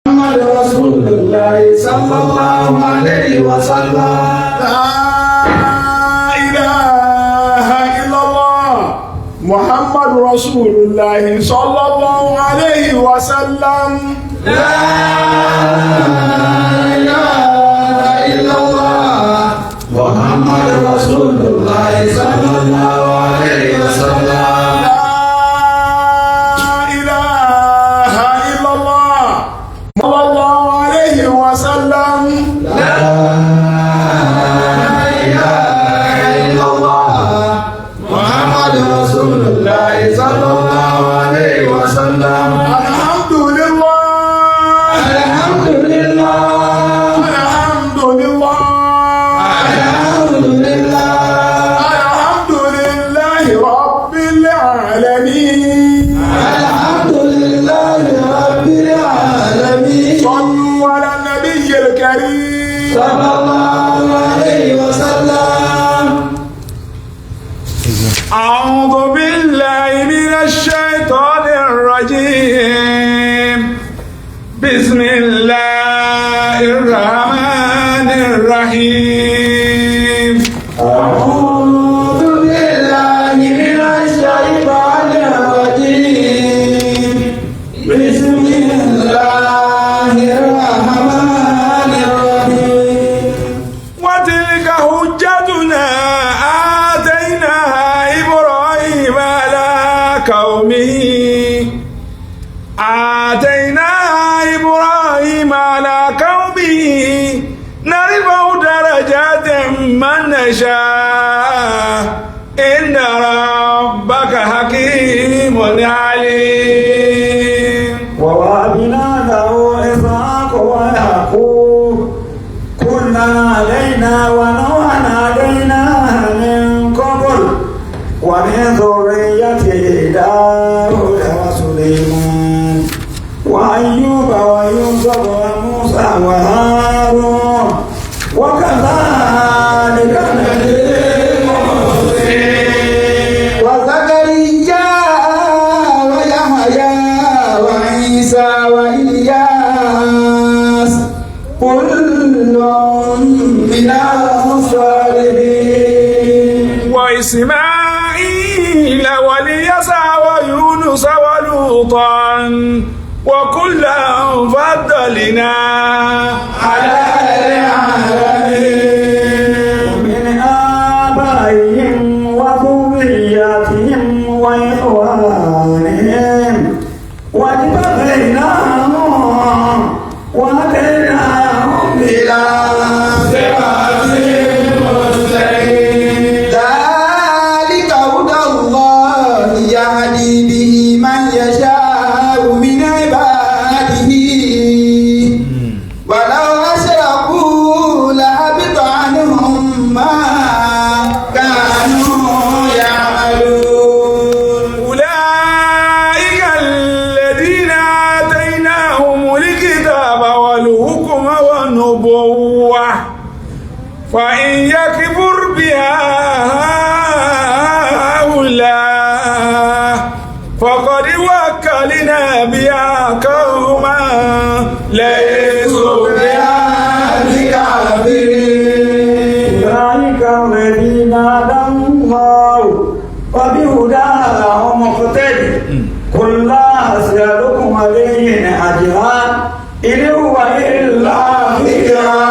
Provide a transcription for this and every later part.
محمد رسول الله صلى الله عليه وسلم. لا إله إلا الله محمد رسول الله صلى الله عليه وسلم. لا إله إلا الله محمد رسول الله صلى الله عليه وسلم. صلى الله عليه وسلم. أعوذ بالله من الشيطان الرجيم. بسم الله الرحمن الرحيم. أعوذ بالله من الشيطان الرجيم. بسم الله الرحمن الرحيم. وتلك حجتنا آتيناها إبراهيم على قومه نرفع درجات من نشاء إن ربك حكيم عليم. ووهبنا له إسحاق ويعقوب كلا هدينا ونوحا هدينا من قبل ومن ذريته داود وسليمان وأيوب ويوسف وموسى وهارون وكذلك نجزي المحسنين. وزكريا ويحيى وعيسى وإلياس كل من الصالحين. وإسماعيل واليسع ويونس ولوطا وكلا فضلنا على العالمين. من آبائهم وذرياتهم وإخوانهم واجتبيناهم وهديناهم إلى صراط مستقيم. ذلك هدى الله يهدي به من يشاء من عباده ولو أشركوا لحبط عنهم ما كانوا يعملون. أولئك الذين آتيناهم الكتاب والحكم والنبوة فإن يكفر بها هؤلاء فقد وكلنا بها قوما ليسوا بها بكافرين. أولئك الذين هدى الله وبهداه مقتدي قل لا أسألكم عليه أجرا إن هو إلا ذكرى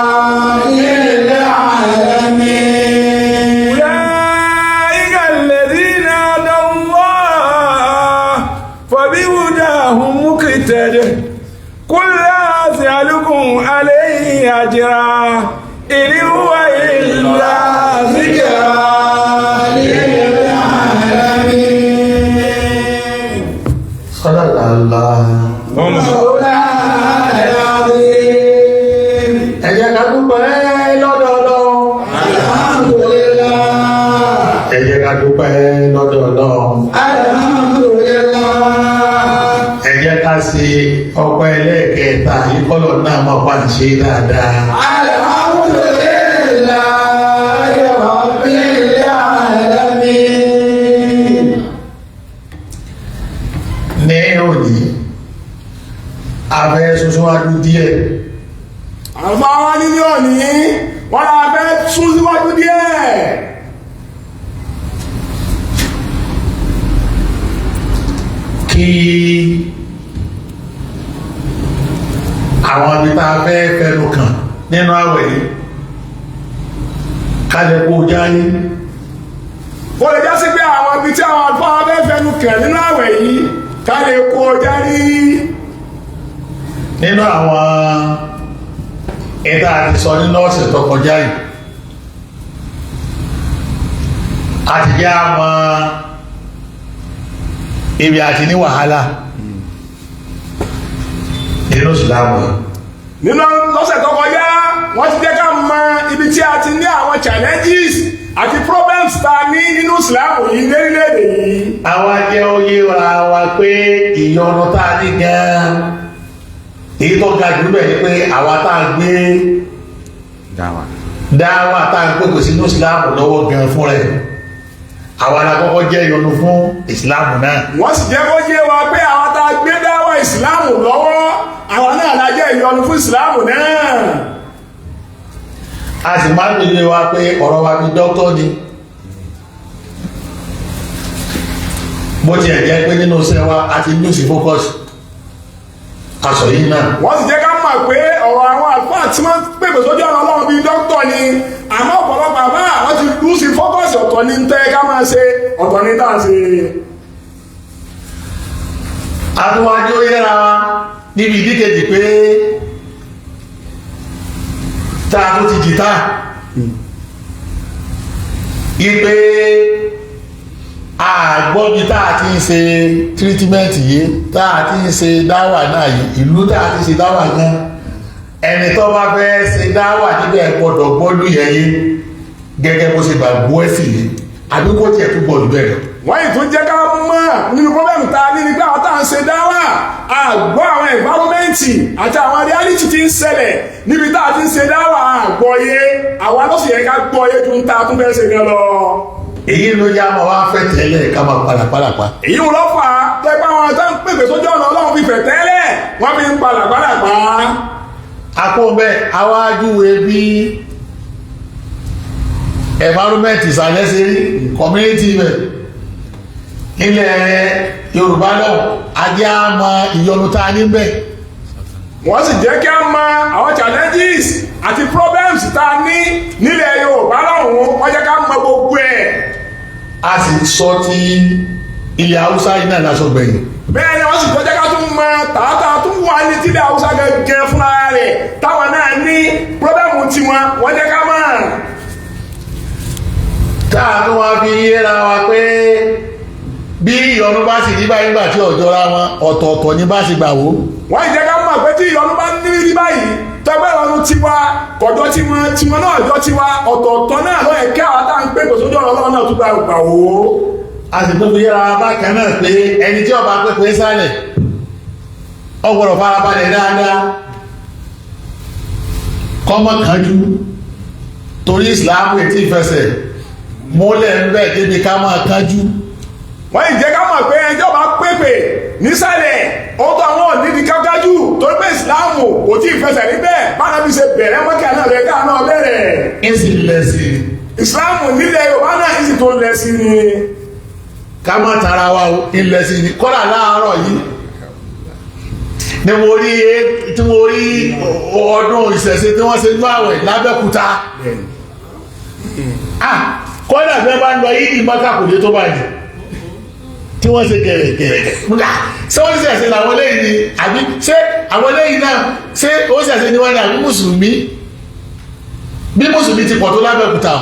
للعالمين. أولئك الذين هدى الله فبهداه مقتده قل لا أسألكم عليه أجرا إن هو إلا ذكرى للعالمين. صدق الله مولانا العظيم. ẹ jẹ́ ká dúpẹ́ lọ́dọ̀ Ọlọ́run. Alhamdulillah. ẹ jẹ́ ká dúpẹ́ lọ́dọ̀ Ọlọ́run. Alhamdulillah. ẹ jẹ́ ká ṣe ọpẹ́ ẹlẹ́ẹ̀kẹta ìkọlọ̀ náà mọ̀ pa ń ṣe dáadáa. Alhamdulillah rabbil alamin. ní òní abẹ́ ṣoṣo síwájú díẹ̀. àwọn àwọn níní òní wọ́n la fẹ́ sún síwájú díẹ̀. kí àwọn ibi tá a fẹ́ fẹnu kàn nínú àwẹ̀ yìí kálẹ̀ kó jáde. ó lè jásí pé àwọn ibi tí àwọn àlùfáà fẹ́ fẹnu kàn nínú àwẹ̀ yìí ká lè kó jáde. nínú àwọn ẹ̀dá àti sọ nínú ọ̀sẹ̀ tó kọjá yìí àti jẹ́ àmọ́ ibi àti ní wàhálà nínú ìsìlámù. nínú lọ́sẹ̀ tó kọjá wọ́n ti jẹ́ ká mọ ibi tí a ti ní àwọn challenges àti problems tá a ní nínú ìsìlámù yìí lórílẹ̀‐èdè yìí. àwa jẹ́ oyè wa pé ìyọnu tá a ní gan-an èyí tó ga jù bẹ́ẹ̀ ni pé àwa tá a gbé dáwà tá a gbé kò sí ní ìsìlámù lọ́wọ́ gan fún rẹ̀ àwa la kọ́kọ́ jẹ́ ìyọnu fún ìsìlámù náà. wọ́n sì jẹ́ kó yé wa pé àwọn tá a gbé dáwà ìsìlámù lọ́wọ́ àwọn náà la jẹ́ ìyọnu fún ìsìlámù náà. a sì máa ń bèèrè wa pé ọ̀rọ̀ wa bí dọ́kítọ́ ni bó tiẹ̀ jẹ́ pé nínú iṣẹ́ wa a ti lose focus aṣọ yìí náà. wọ́n sì jẹ́ ká mọ̀ pé ọ̀rọ̀ àwọn àlùfáà tí wọ́n pèpè sójú ọ̀nà ọlọ́run bíi dókítà ni àmọ́ ọ̀pọ̀lọpọ̀ àbá àwọn ti lose focus ọ̀tọ̀ ní tẹ́ ká máa ṣe ọ̀tọ̀ ní tá à ń ṣe. àtúwájú yẹra wa níbi ìdíkejì pé tá a tó ti jìtá ipe àgbọ́bí tá a ti ń ṣe tírítímẹ́ǹtì yìí tá a ti ń ṣe dáwà náà yìí ìlú tá a ti ṣe dáwà gan ẹni tó bá fẹ́ ṣe dáwà níbẹ̀ gbọ́dọ̀ gbọ́dọ̀ yẹn yé gẹ́gẹ́ bó ṣe gbàgbọ́ ẹ̀sìn yìí àbí kó tiẹ̀ tún gbọ́dọ̀ bẹ̀rẹ̀. wọ́n yìí tún jẹ́ ká mọ̀ nínú pọ́bẹ́mù tá a ní nígbà wọn tá à ń ṣe dáwà àgbọ́ àwọn ẹ̀fárómẹ́ǹtì àti àwọn reality tí ń ṣẹlẹ̀ níbi tá a ti ń ṣe dáwà àgbọ́yé àwa ló sì yẹ ká gbọ́yé ju ń ta tún fẹ́ ṣe gan lọ. èyí ló yá máa wá fẹ́ tẹ́lẹ̀ ká máa palàpalàpa. èyí wọn lọ fà á tẹpá wọn tó ń pèpè sójú ọ̀nà ọlọ́run fi fẹ̀ tẹ́lẹ̀ wọ́n fi ń palàpalàpa. àpò bẹ́ẹ̀ awájú ebi environment ìsàlẹ̀ ṣe rí community bẹ̀ ilẹ̀ yorùbá náà ajé àmọ́ ìyọnu tá a ní bẹ́ẹ̀. wọ́n sì jẹ́ kí a mọ àwọn challenges àti problems tá a ní nílẹ̀ yorùbá lọ́hùn-ún wọ́n jẹ́ ká mọ gbogbo ẹ̀. a sì sọ ti ilẹ̀ haúsá yìí náà lásọ gbẹ̀yìn. bẹ́ẹ̀ ni wọ́n sì jẹ́ ká tún mọ tààtà tún wà ní tílẹ̀ haúsá gẹ́gẹ́ fúnra rẹ̀ táwọn náà ní problem tiwọn wọ́n jẹ́ ká mọ̀. tá a tún wá fi yéra wa pé bí ìyọnu bá sì rí báyìí gbà tí ọjọ́ra wọn ọ̀tọ̀ọ̀tọ̀ ní bá sì gbà wó. wọ́n jẹ́ ká mọ̀ pé tí ìyọnu bá ní rí báyìí tẹ́gbẹ́ ìrọ̀rùn tiwa kọjọ́ tiwọn náà jọ tiwa ọ̀tọ̀ọ̀tọ̀ náà lọ́ ẹ̀kẹ́ àwọn tá à ń pè kò sójú ọ̀rọ̀ ọlọ́run náà tún gbà wò ó. a sì tó fi yẹra bákan náà pé ẹni tí ọba pépé sálẹ̀ ọgbọ̀rọ̀ farabalẹ̀ dáadáa kọ́mọ kanjú torí ìsìláàmù ètí ìfẹsẹ̀ múlẹ̀ ń bẹ̀ débi ká máa kanjú. wọ́n yìí jẹ́ ká mọ̀ pé ẹjọ́ bá pépè nísàlẹ̀ ó tó àwọn òníbi kágájú torí pé ìsìláàmù kò tí ì fẹsẹ̀ níbẹ̀ bára bí ṣe bẹ̀rẹ̀ mọ́kà náà rẹ̀ ká náà bẹ̀rẹ̀. ìsì lẹ́sì. ìsìláàmù nílẹ̀ yorùbá náà ìsì tó lẹ́sì ni. ká má tara wa o ìlẹ́sì ni kọ́lá láàárọ̀ yìí ni mo rí ọdún ìṣẹ̀ṣe tí wọ́n ṣe ní àwẹ̀ lábẹ́kúta. kọ́lá bí wọ́n bá ń lọ yìí ní mọ́kà kò dé tó báyìí tí wọ́n ṣe gẹ̀rẹ̀gẹ̀rẹ̀ ṣé wọ́n ṣẹ̀ṣẹ̀ làwọn eléyìí ni àbí ṣé àwọn eléyìí náà ṣé ó ṣẹ̀ṣẹ̀ ni wọ́n ní àbí mùsùlùmí bí mùsùlùmí ti pọ̀ tó lábẹ́òkúta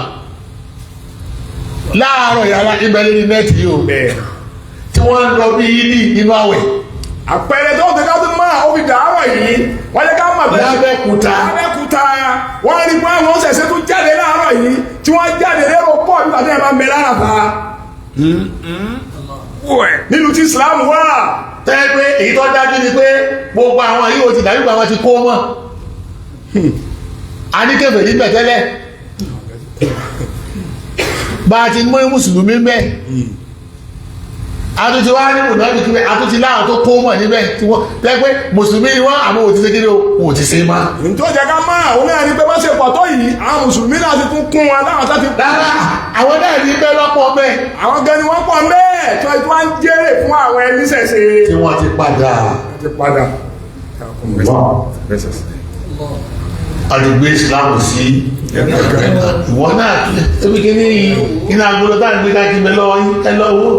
láàárọ̀ yàrá ìbẹ̀lẹ̀ ní nẹ́ẹ̀tì yìí ò bẹ̀rẹ̀ tí wọ́n ń lọ bí yídì nínú àwẹ̀. àpẹẹrẹ tó ń tẹ́ká tó máa ó fi dàárọ̀ yìí wọ́n lè ká mọ̀ bẹ́ẹ̀ lábẹ́òkúta wọ́n rí pé àwọn ṣẹ̀ṣẹ̀ tó jáde láàárọ̀ yìí tí wọ́n jáde lérò pọ̀ nígbà tí wọ́n bá ń bẹ lárafa nínú tí islam wà. tẹ́ pé èyí tó dájú ni pé gbogbo àwọn yìí ò ti dàbí pé àwọn ti kó mọ́ a ní kẹfẹ́ níbẹ̀ tẹ́lẹ̀ bá a ti mú mùsùlùmí mẹ́ àtúntí wá ní mùnàbí kí àtúntí láwọn tó kó mọ̀ níbẹ̀ tí wọ́n tẹ́ pé mùsùlùmí wọ́n àmọ́ òtí sékéré òtí sé má. tó jẹ́ ká máa òun náà ní pé bá ṣe pọ̀ tó yìí àwọn mùsùlùmí náà ti tún kún wọn láwọn tó ti. rárá àwọn náà ní bẹ́ẹ̀ lọ́pọ̀ bẹ́ẹ̀. àwọn gan ni wọ́n pọ̀ bẹ́ẹ̀ tí wọ́n ń jèrè fún àwọn ẹni ṣẹ̀ṣẹ̀. tí wọ́n ti padà. àdìgbé ìsìlámù sí ìwọ náà ebi kìíní iná agbolo tá à ń gbé ká kíbi lọ́wọ́ ẹ lọ́wọ́.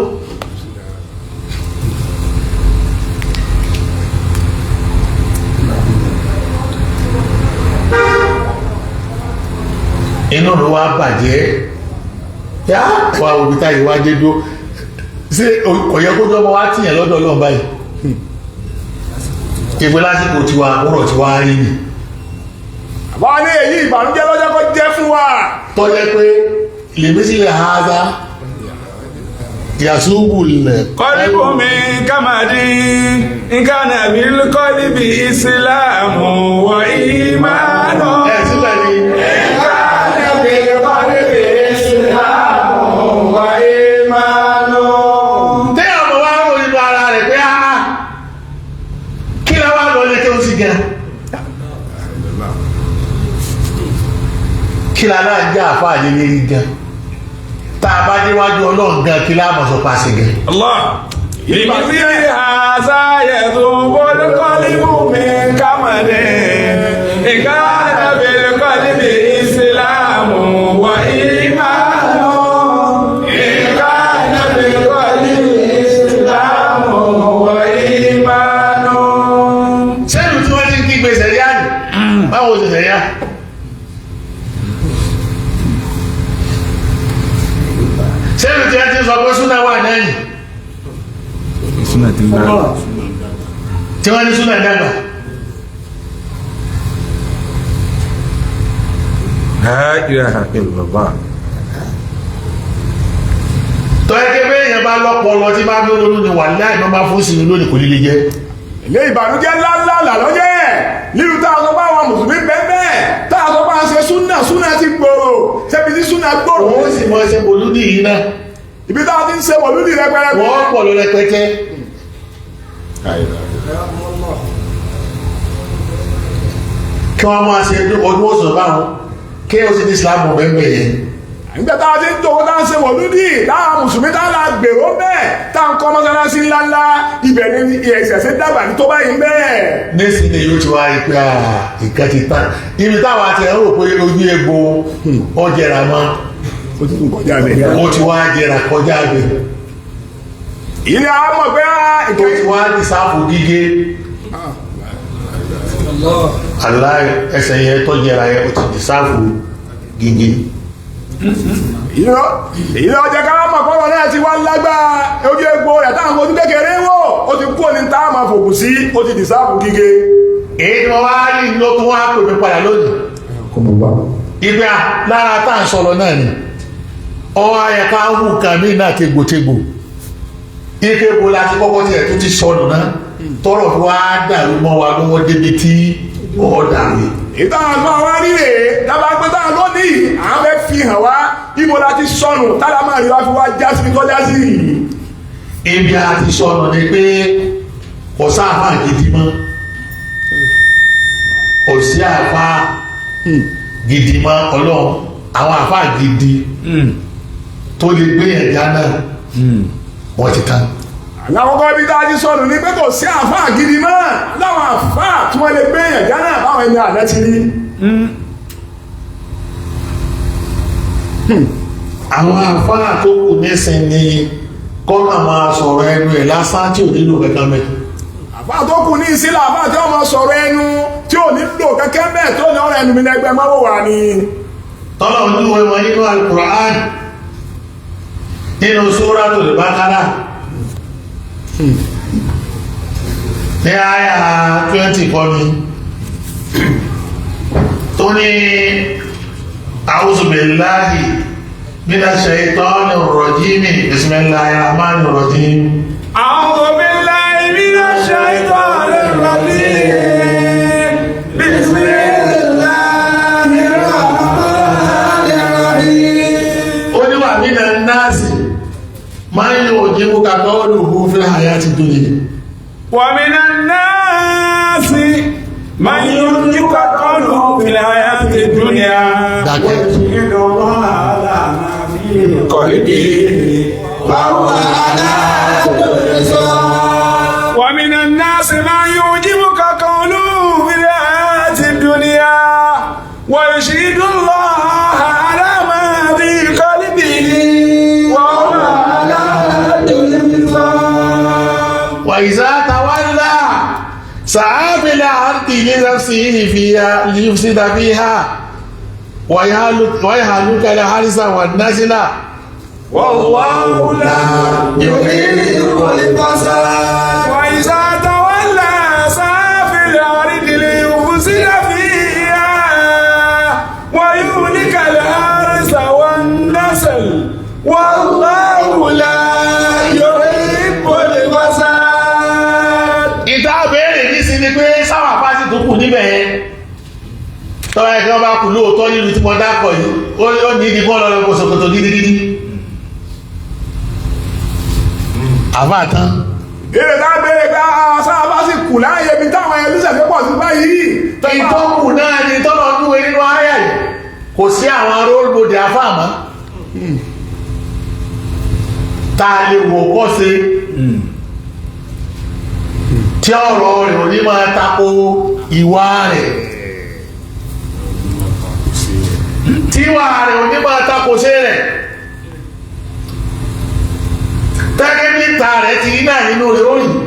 inú ló wá bàjẹ́ yá wà òbí táyé wá dé dó ṣé ọ̀yẹ́ kó jọmọ wá tìyàn lọ́dọ̀ Ọlọ́run báyìí ìpè lásìkò tiwa àkúrọ̀ tiwa rí ni. àbá ní èyí ìbànújẹ́ lọ́jọ́ kó jẹ́ fún wa. tọ́jẹ́ pé lèmísí lè ha dá yasubu lẹ̀. kọ́líbù mi kàmádì nǹkan àbí kọ́líbì ìsìlámù wọ ìmánù. ẹ síbẹ̀ ni. nǹkan àbí kọ́líbì ìsìlámù wọ ìmánù. téèyàn mọ̀ wá rò nínú ara rẹ̀ pé kí la wá lọ lé tó ń sì gan. kí la náà jẹ́ àfáà lé lérí gan. tá a bá déwájú Ọlọ́run gan kí la mọ̀ sọ pàṣẹ gan. Allah. ìbísí àṣà yẹ̀dùn bọ́lú kọ́líbù mi kàmádì nǹkan àbí kọ́líbì ìsìlámù wọ ìmánù. nǹkan àbí kọ́líbì ìsìlámù wọ ìmánù. sẹ́nu tí wọ́n ti ń kígbe sẹ̀ríà nì báwo ṣe sẹ̀ríà. sẹ́nu tí wọ́n ti sọ pé súnà wà náà yìí. tí wọ́n ní súnà dàgbà. La ilaha illallah. tọ́yẹ́kẹ́ bẹ́ẹ̀ yẹn bá lọ́pọ̀ lọ tí bá fẹ́ ronú ni wà láì má bá fún sínú lónìí kò líle jẹ́. ilé ìbànújẹ́ ńláńlá lọ́jẹ́ nínú tá a sọ pé àwọn mùsùlùmí bẹ́ẹ̀ tá a sọ pé a ṣe súnà ti gbòòrò ṣebí tí súnà gbòòrò. wọ́n sì mọ ṣe bòlúdì yìí náà. ibi tá a ti ń ṣe wọ̀lúdì rẹpẹrẹ. wọ́n pọ̀ lọ rẹpẹtẹ. kí wọ́n máa ṣe ọdún ọ̀sán báwọn kí ó sì ní Islam bẹ́ẹ̀ yẹn. nígbà tá a ti ń tó tá a ń ṣe wọ̀lúdì táwọn mùsùlùmí tá a la gbèrò bẹ́ẹ̀ tá a ń kọ́ mọ́sálásí ńláńlá ibẹ̀ ni ìṣẹ̀ṣẹ̀ dàgbà ní tó báyìí bẹ́ẹ̀. nísìnyí ni yóò ti wá pé nǹkan ti tán ibi táwọn àti ẹ̀rọ pé ojú egbò ó jẹrà mọ́ ó ti tún kọjá bẹ́ẹ̀. ó ti wá jẹrà kọjá bẹ́ẹ̀. ilé àmọ̀ pé ó ti wá ní sáfù gígé aláì ẹsẹ̀ yẹn tó jẹrà yẹn ó ti di sáfù gígé. ilé ọjà káàmà kọ́rọ̀ náà ti wá lágbá ojú egbò rẹ̀ táwọn ojú kékeré wò ó ti kú ní táàmà fòkù sí ó ti dì sáàbù gígé. èyí ni wọ́n wá rí ló tún wá pè mí padà lónìí. ìgbà lára tá à ń sọ̀rọ̀ náà ni ọwọ́ ayẹ̀ká hù kàmí náà tegbòtegbò ìkébo láti kọ́kọ́ tiẹ̀ tó ti sọnù náà tọrọ fún wa dàrú mọ́ wa lọ́wọ́ débi tí ọ̀ dàrú. ìtàn àgbà wa nílé dábàá pé táwọn lónìí àwọn fẹ́ fi hàn wá ibo la ti sọnù tára máa rí wá fi wá já sí tọ́já sí. ibi a ti sọnù ni pé kò sáfà gidi mọ́ kò sí àfà gidi mọ́ Ọlọ́run àwọn àfà gidi tó lè gbé ẹ̀dá náà wọ́n ti tán. àwọn kan ibi tá a ti sọnù ni pé kò sí àfà gidi mọ́ láwọn àfà tí wọ́n lè gbé ẹ̀dá náà báwọn ẹni àná ti rí. àwọn àfáà tó kù nísìn ni kọ́nà máa sọ̀rọ̀ ẹnu ẹ̀ lásán tí ò nílò kankan mẹ́. àfà tó kù ní ìsílẹ̀ àfà tí wọ́n máa sọ̀rọ̀ ẹnu tí ò nílò kankan mẹ́ tó ní ọ̀rọ̀ ẹnu mi lẹ́gbẹ́ mọ́wọ́ wà ní. tọ́lá olúwo wọn nínú Al-Qur'an nínú Suratul Baqara ní àyà 20 kọ́ni tó ní a'udhu billahi minash shaitanir rajim bismillahir rahmanir rahim. A'udhu billahi minash shaitanir rajim. Bismillahir rahmanir rahim. Ó ní wa minan nasi man yu'jibuka qawluhu hayati dunya. ومن الناس من يعجبك قوله في الحياة الدنيا ويشهد الله على ما في قلبه وهو على كل شيء. ومن الناس من يعجبك قوله في الحياة الدنيا ويشهد الله على ما في قلبه وهو على كل شيء. وإذا تولى سعى في الأرض لنفسه فيها ليفسد فيها ويهلك الحرث والنسل والله لا يحب الفساد. وإذا تولى سعى في الأرض ليفسد فيها ويهلك الحرث والنسل والله لا يحب الفساد. ìta béèrè ní sí ni pé sáwà pàṣẹ tó kù níbẹ̀ yẹn tọ́wọ́ ẹ̀kẹ́ ọba kù lóòótọ́ nílùú tí wọ́n dákọ̀ yìí ó ní ìdíbọn lọ́rọ̀ kò sòkòtò gidigidi àbátan Èrè tá béèrè pé sáà bá sì kù láàyè ibi táwọn ẹlúṣẹ̀ tó pọ̀ sí báyìí. ìtọ́kù náà ni tọ́lọ̀ núwe nínú ayà yìí kò sí àwọn róòlùbòdì afáàmọ́ tá a lè wò kọ́ sí tí ọ̀rọ̀ rẹ̀ ò ní máa tako ìwà rẹ̀ tí ìwà rẹ̀ ò ní máa tako sí rẹ̀ tẹ́gẹ́ níta rẹ̀ ti iná nínú rẹ̀ ó yìí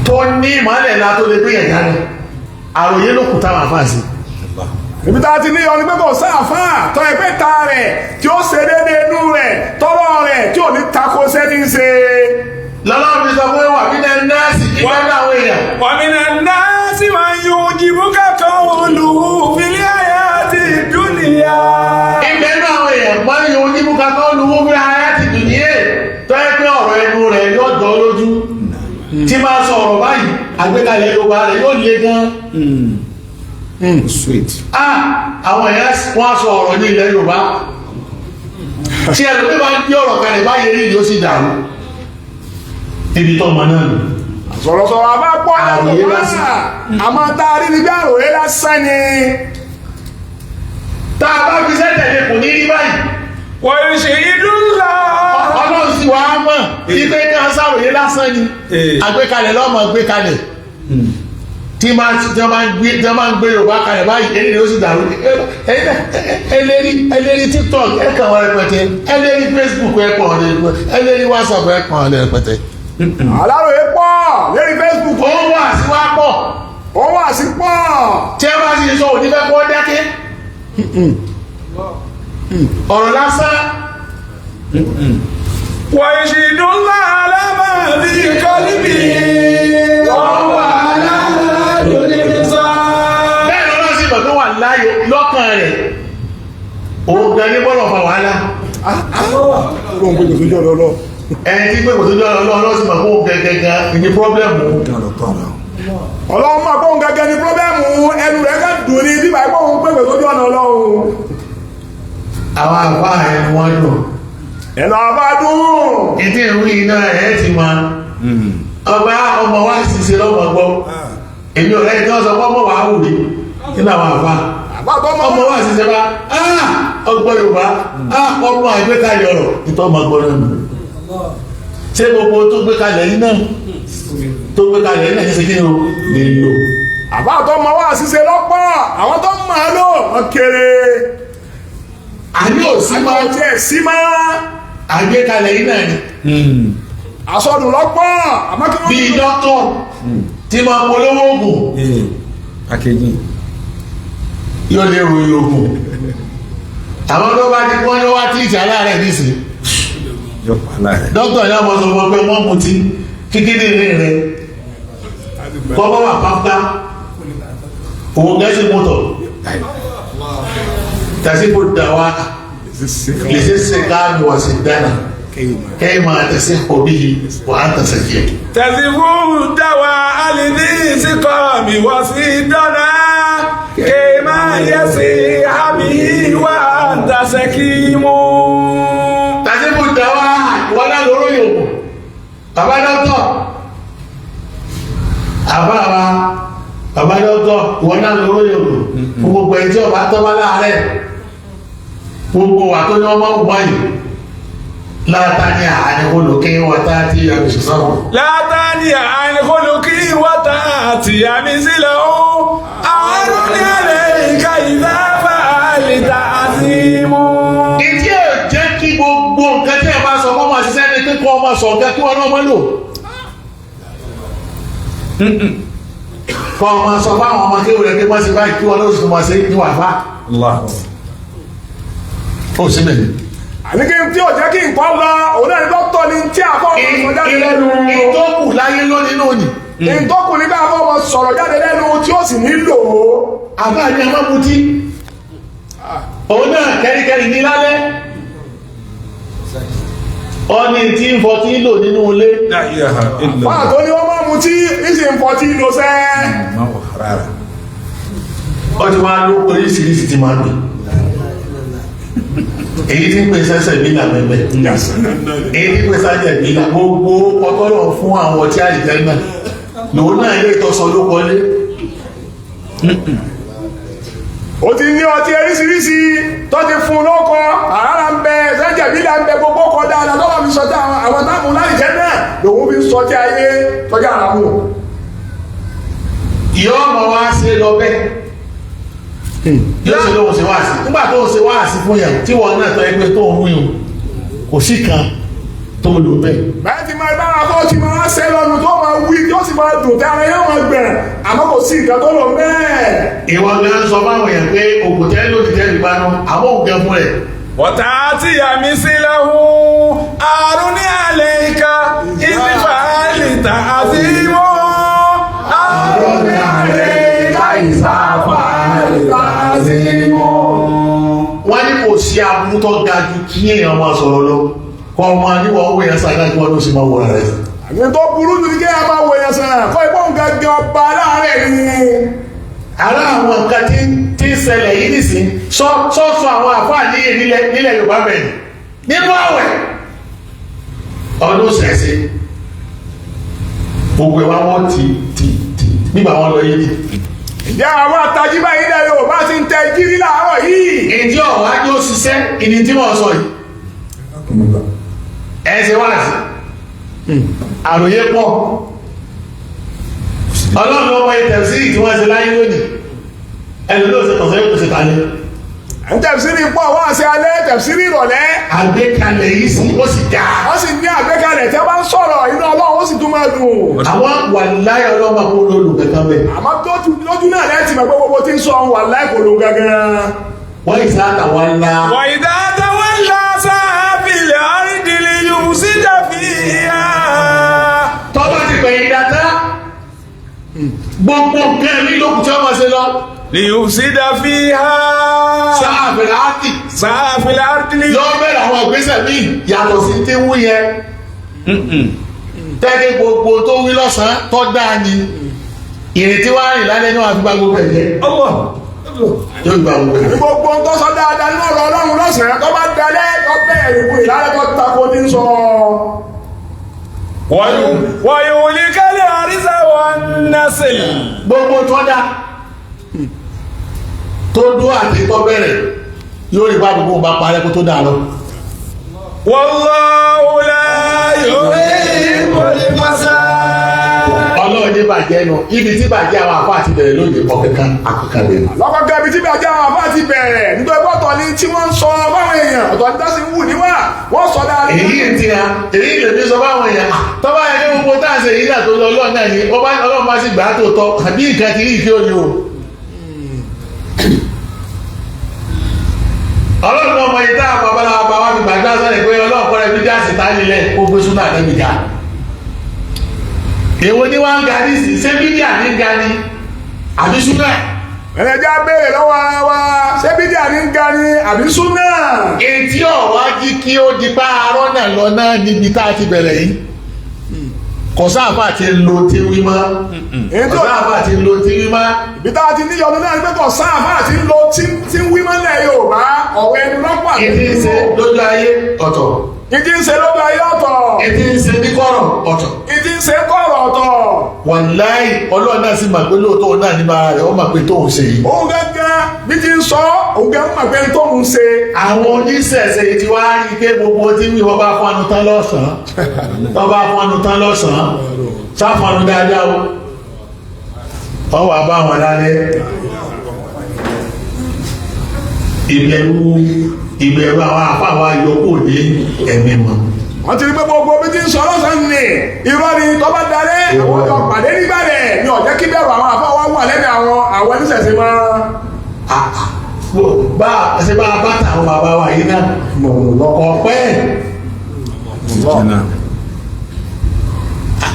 tó ní ìmọ̀lẹ̀ ńlá tó lè gbé ẹ̀yà rẹ̀ àròyé ló kù táwọn àfáà sí Ibi tá a ti ní ọdún pé kò sáàfáà tọ́ ẹgbẹ́ ta rẹ̀ tí ó ṣe déédéé inú rẹ̀ tọ́rọ̀ rẹ̀ tí ò ní tako sẹ́ni ń ṣe. lọ́lọ́run ti sọ pé wà nínú nọ́ọ̀sì ìgbẹ́gbẹ́ àwọn èèyàn ومن الناس من يعجبك قوله في الحياة الدنيا. ìgbẹ́gbẹ́ àwọn èèyàn wọ́n ní onímú kankan olùwó bí ayé ti dùn ní è tó ẹ pé ọ̀rọ̀ ẹnu rẹ̀ yóò jọ lójú tí máa sọ ọ̀rọ̀ báyìí àgbékalẹ̀ yorùbá rẹ̀ yóò le gan. Sweet. àwọn èèyàn wọ́n sọ ọ̀rọ̀ ní ilẹ̀ yorùbá tí ẹ̀rọ pé máa ń gbé ọ̀rọ̀ kalẹ̀ báyìí rí ni ó sì dàrú ibi tó ọmọ náà nù. Sọ̀rọ̀sọ̀rọ̀ àbá pọ̀ Àròyé lásán. àmọ́ tá a rí ní bí àròyé lásán ni. tá a bá fi sẹ́tẹ̀lé kò ní rí báyìí ويشهد الله. ọlọ́run sì wá mọ̀ ipe ní asáròyé lásán ni àgbékalẹ̀ lọ́mọ gbékalẹ̀ tí wọ́n máa ń gbé yorùbá kalẹ̀ báyìí èyí ni ó sì dàrú ẹlẹ́rí tiktok ẹ̀kan wọn rẹpẹtẹ ẹlẹ́rí facebook ẹ̀kan wọn rẹpẹtẹ ẹlẹ́rí whatsapp ẹ̀kan wọn rẹpẹtẹ. Aláròyé pọ̀ lórí Facebook. ó wà sí wá pọ̀ Ó wà sí pọ̀. tí ẹ bá sì sọ òní fẹ́ kó dákẹ́ ọ̀rọ̀ lásán. ويشهد الله على ما في قلبه وهو على كل شيء. bẹ́ẹ̀ lọ́nà sí ìbọn tó wà láàyè lọ́kàn rẹ̀ òun gan ní bọ́lọ̀ fà wàhálà Lóhun pé kò sójú ọ̀dọ̀ lọ. ẹni tí pé kò tó jọ ọlọ́run sí ìbọn kó gẹ́gẹ́gẹ́ ní pọ́blẹ́mù. Ọlọ́run máa gbóhùn gẹ́gẹ́ ní pọ́blẹ́mù ẹnu rẹ̀ ká dùn ní bíbá gbóhùn pé kò sójú ọ̀nà Ọlọ́run. àwọn àbá ẹni wọ́n dùn Ẹ̀nà àbá dùn. ìdí ìrú iná ẹ̀ ti ma ọba ọmọ wa sì ṣe lọ́mọ gbọ́ èmi ò rẹ́ni tí wọ́n sọ pé ọmọ wa wù mí nínú àwọn àbá ọmọ wa sì ṣe bá ọgbọ́n yorùbá ọmọ àgbékalẹ̀ ọ̀rọ̀ nítorí ọmọ gbọ́ náà nù ṣé gbogbo tó gbé kalẹ̀ yìí náà tó gbé kalẹ̀ yìí náà ṣe kí ni o lè lò. Àbá tó mọ wá ṣiṣẹ́ lọ́pọ̀ àwọn tó mọ̀ ọ́ lò wọ́n kéré. àní ò sí máa Àgbà tiẹ̀ sí máa. àgbékalẹ̀ yìí náà ni Àsọdùn lọ́pọ̀ àmọ́ kí wọ́n. bíi dọ́kítọ̀ tí máa polówó oògùn Akéjì. yóò lè ròyìn oògùn àwọn tó bá ti kọ́ ní wá tí ìjà láàrẹ̀ nísìnyí Yóò pa láàrẹ̀. dókítà ní ọmọ sọmọ pé wọ́n mú tí kíkíní rẹ̀ kọ́bọ́ wà pápá òun gẹ́sì mọ́tọ̀ tàṣípò dáwà lè ṣe ṣe káàmù wà sí dáná kẹ́yìn máa tẹ̀sí òbí wà á tẹ̀sẹ̀ jẹ́. Tẹ̀síwú dáwà alìní síkọ̀ mi wá sí dáná. Kéèmá yẹ sí àmì wà ń tàṣẹ kí mú. tàṣípò dáwà wọ́n náà lóró bàbá dọ́tọ̀ bàbá dọ́tọ̀ wọn náà lówó yòókù fún gbogbo ẹni tí ọba tọ́ba láàárẹ̀ gbogbo wà tó ní ọmọ ọgbà yìí látàní àníkólókè wọ́tá tí a fi sọ́rọ̀ látàní àníkólókè wọ́tá tí a fi sílẹ̀ ó àárún ní àlẹ́ ìka ìdáfà àlìta àti mú. ìdí ẹ̀ jẹ́ kí gbogbo nǹkan tí ẹ bá sọ fọ́mọ ṣiṣẹ́ ní kíkọ́ ọmọ sọ nǹkan kí wọ́n náà mọ́ lò kọ́ ọmọ sọ fáwọn ọmọ kéwòn rẹ̀ kí wọ́n ṣe báyìí kí wọ́n náà sì mọ̀ sí ní wàfá ó sì mẹ́lẹ̀ àníkí tí ò jẹ́ kí nǹkan lọ òun náà ní dókítà ní tí àfọ́wọ́ sọ jáde lẹ́nu ìtọ́kù láyé lónìí lónìí ìtọ́kù nígbà àfọ́wọ́ sọ̀rọ̀ jáde lẹ́nu tí ó sì nílò àbá ní ọmọ mutí òun náà kẹ́ríkẹ́rí ní lálẹ́ ọni tí ń fọ tí lò nínú ilé wọ́n àtó ní wọ́n máa mutí níṣì ń fọ tí lò sẹ́ ọ ti máa ló oríṣiríṣi ti máa gbé èyí tí ń pè sẹ́sẹ̀ bílà mẹ́mẹ́ èyí tí ń pè sájẹ̀ bílà gbogbo ọtọ́lọ̀ fún àwọn ọtí àìjẹ́ náà lòun náà ilé ìtọ́sọ ló kọlé ó ti ní ọtí eríṣiríṣi tó ti fún lóko àrárá ń bẹ sájẹ̀ bílà ń bẹ gbogbo kọ dáadáa tó wà fi sọtí àwọn táàmù láìjẹ́ náà lòun fi sọtí ayé tọ́jú àràmù ìyọ́ ọmọ wa ṣe lọ bẹ́ẹ̀ yóò ṣe lóhun ṣe wáàsí nígbà tó ń ṣe wáàsí fún yàn tí wọn náà tọ́ ẹgbẹ́ tó ń mú yàn kò sí kan tó lò bẹ́ẹ̀. bẹ́ẹ̀ ti máa dára tó ti máa ṣe lọ́nu tó máa wí tí ó sì máa dùn tí ara yóò máa gbẹ̀rẹ̀ àmọ́ kò sí nǹkan tó lò bẹ́ẹ̀. ìwọ gan sọ fáwọn èèyàn pé òkú tẹ́lẹ̀ ló ti tẹ́lẹ̀ ìbánu àmọ́ òun gan fún rẹ̀. wọ́tá tí àmì sílẹ̀ hùn àrùn ní àlẹ́ ìka ìsìnfà àlìta àti ìwọ́ àrùn ní àlẹ́ ìka ìsàfà àlìta àti ìwọ́. wọ́n ní kò sí aburú tó ga ju kí èèyàn máa sọ̀rọ̀ lọ kọ́ ọmọ níwọ̀n owó yẹn sáré kí wọ́n ló sì máa wọ rẹ̀. àmì tó burú jù ní kí ẹ máa wọ yẹn sàn kọ́ ìpọ́n gangan ọba láàárẹ̀ ni. ara àwọn nǹkan tí ń ṣẹlẹ̀ yìí nìsín sọ́ọ̀sọ́ àwọn àfáà nílẹ̀ Yorùbá bẹ̀rẹ̀ nínú àwẹ̀ ọdún ṣẹ̀ṣẹ̀ gbogbo ìwà wọn ti nígbà wọn lọ yìí. ìdí àwọn àtàjí báyìí nílẹ̀ Yorùbá ti ń tẹ jírí láàárọ̀ yìí. ìdí ọ̀wá yóò ṣiṣẹ́ ìní tí wọ́n sọ yìí ẹ̀ ṣe wá sí àròyé pọ̀ ọlọ́run ọmọ ìtẹ̀sí tí wọ́n ṣe láyé lónìí ẹni ló ṣe tọ̀sẹ̀ yóò ṣe tàlẹ́. tẹ̀síìrì pọ̀ wá sí alẹ́ tẹ̀síìrì ìrọ̀lẹ́. àgbékalẹ̀ yìí sí ó sì dáa. wọ́n sì ní àgbékalẹ̀ tẹ́ bá ń sọ̀rọ̀ inú ọlọ́run ó sì tún máa dùn. àwọn wà láyé ọlọ́mọ kó lólu kankan bẹ́ẹ̀. àmọ́ lójú náà lẹ́tì mọ̀ pé gbogbo tí ń sọ wà láì kò ló gangan. wọ́n ìsá àtàwọn ńlá. wà ìdá àtàwọn ńlá sáfìlẹ̀ àrídìlẹ̀ yòó sí jàfihà. tọ́ba ti pẹ̀yìn dàtà gbogbo nǹkan mi lókùn tí wọ́n máa ṣe lọ. liyufsida fiha. sáàfìlà áàtì. sáàfìlà áàtì. yọ bẹ̀rẹ̀ àwọn ìgbésẹ̀ míì yàtọ̀ sí tí wú yẹn. tẹ́lẹ̀ gbogbo tó wí lọ́sàn-án tó dáa ni ìrètí wá rìn lálẹ́ náà àfi gba gbogbo ẹ̀jẹ̀. yóò gba gbogbo ẹ̀jẹ̀. gbogbo tó sọ dáadáa ní ọ̀rọ̀ ọlọ́run lọ́sàn-án tó bá dalẹ̀ tó bẹ̀rẹ̀ ìkú ìlànà tó tako ní sọ. wọ̀nyí kálí àrísà wọn nẹ́sìn. gbogbo tó dá tó dún àti tó bẹ̀rẹ̀ yóò rí bá gbogbo bá parẹ́ kó tó dà lọ. wallahu la yuhibbul fasad. ọlọ́run ní bàjẹ́ nu ibi tí bàjẹ́ àwọn àfọ àti bẹ̀rẹ̀ lóde ọ̀kẹ́kan àkọ́kọ́ bẹ̀rẹ̀. lọ́kọ̀ọ́kẹ́ ibi tí bàjẹ́ àwọn àfọ àti bẹ̀rẹ̀ nítorí pọ́tọ̀ ni tí wọ́n ń sọ báwọn èèyàn ọ̀tọ̀ ní tẹ́sí wù níwà wọ́n sọ dáadáa. èyí ti ha èyí lè fi sọ báwọn èèyàn tọ́ba yẹn ní gbogbo táǹsì èyí náà tó lọ ọlọ́run náà ni ọlọ́run bá sì gbà á tó tọ́ àbí nǹkan ti rí ìfẹ́ òye o. ọlọ́run náà mọ ìta àbábálá bá wà fi gbàgbá sọ́lẹ̀ pé ọlọ́run kọ́ra ibi jáàsì tá nílẹ̀ ó gbé súnà àtẹ́bí ga. èwo ni wọ́n ń ga ní sí ṣé bídíà ní ga ni àbí súnà. ẹnìjà béèrè lọ́wọ́ ara wa ṣé bídíà ní ga ni àbí súnà. etí ọ̀wá jí kí ó di pa arọ́ náà lọ náà níbi tá a ti bẹ̀rẹ̀ yìí kò sáàfà ti lo ti wí mọ́ kò sáàfà ti lo ti wí mọ́. ibi tá a ti níyọnu náà ni pé kò sáàfà ti lo ti ń wí mọ́ lẹ̀ Yorùbá ọ̀rọ̀ ẹni lọ́pàá. ìdí ṣe lójú ayé ọ̀tọ̀ ìdí ń ṣe lójú ayé ọ̀tọ̀. ìdí ń ṣe ní kọ̀rọ̀ ọ̀tọ̀. ìdí ń ṣe kọ̀rọ̀ ọ̀tọ̀. wàláì ọlọ́run náà sì mà pé lóòótọ́ náà ní bára rẹ̀ ó mà pé tóun ṣe yìí. òun gángan bí ti ń sọ òun gángan mà pé tóun ṣe. àwọn oníṣẹ̀ṣe ti wá rí pé gbogbo tí wọ́n bá fọnù tán lọ́sàn-án wọ́n bá fọnù tán lọ́sàn-án sáfọnù dáadáa o wọ́n wà bá wọn lálẹ́ ìbẹ̀rù àwọn àpáwà yọkó ní ẹ̀mí wọn. wọ́n ti rí pé gbogbo bí ti ń sọ lọ́sàn-án ni irọ́ ni tó bá dalẹ̀ àwọn ọjọ́ pàdé nígbà rẹ̀ ni ọ̀jẹ́ kí bẹ̀rù àwọn àpáwà wà lẹ́nu àwọn oníṣẹ̀ṣe mọ́. bá a ṣe bá a bá tàwọn bàbá wa yìí náà ọ̀pẹ́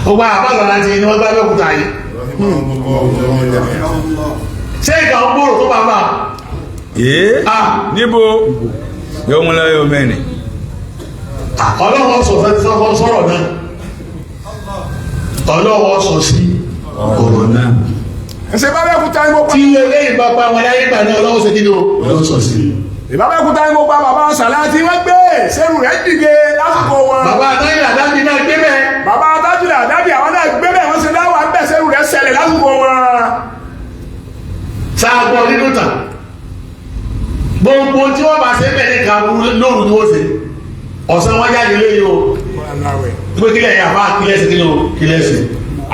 ó bá a bá lọ láti ní wọ́n bá lọ́kùtà yìí ṣé ìgbà ń gbòòrò tó bá bá níbo yóò mú lọ́yọ̀ mẹ́rin. ọlọ́wọ́ sọ̀rọ̀ náà ọlọ́wọ́ sọ sí ọ̀rọ̀ náà ẹ̀sẹ̀ bá bẹ́ẹ̀ kúta ní gbogbo. tí eléyìí bá pa wọn láyé gbà ní ọlọ́wọ́ sí kí ni ó sọ sí. ìbábẹ́ kúta ní gbogbo bàbá Sàláàtì wọ́n gbé sẹ́rù rẹ̀ dìde lásìkò wọn. bàbá Tájùlá Àdábì náà gbé bẹ́ẹ̀. bàbá Tájùlá Àdábì àwọn náà gbé bẹ́ẹ̀ wọ́n ṣe dáwà ń bẹ̀ sẹ́rù rẹ̀ ṣẹlẹ̀ lásìkò wọn. sáàgbọ́ nínú tàn gbogbo tí wọ́n bá ṣe bẹ̀rẹ̀ kan lóru ni wọ́n ṣe ọ̀sán wọ́n jáde lóye o pé kílẹ̀ yà bá kílẹ̀sì kílẹ̀sì.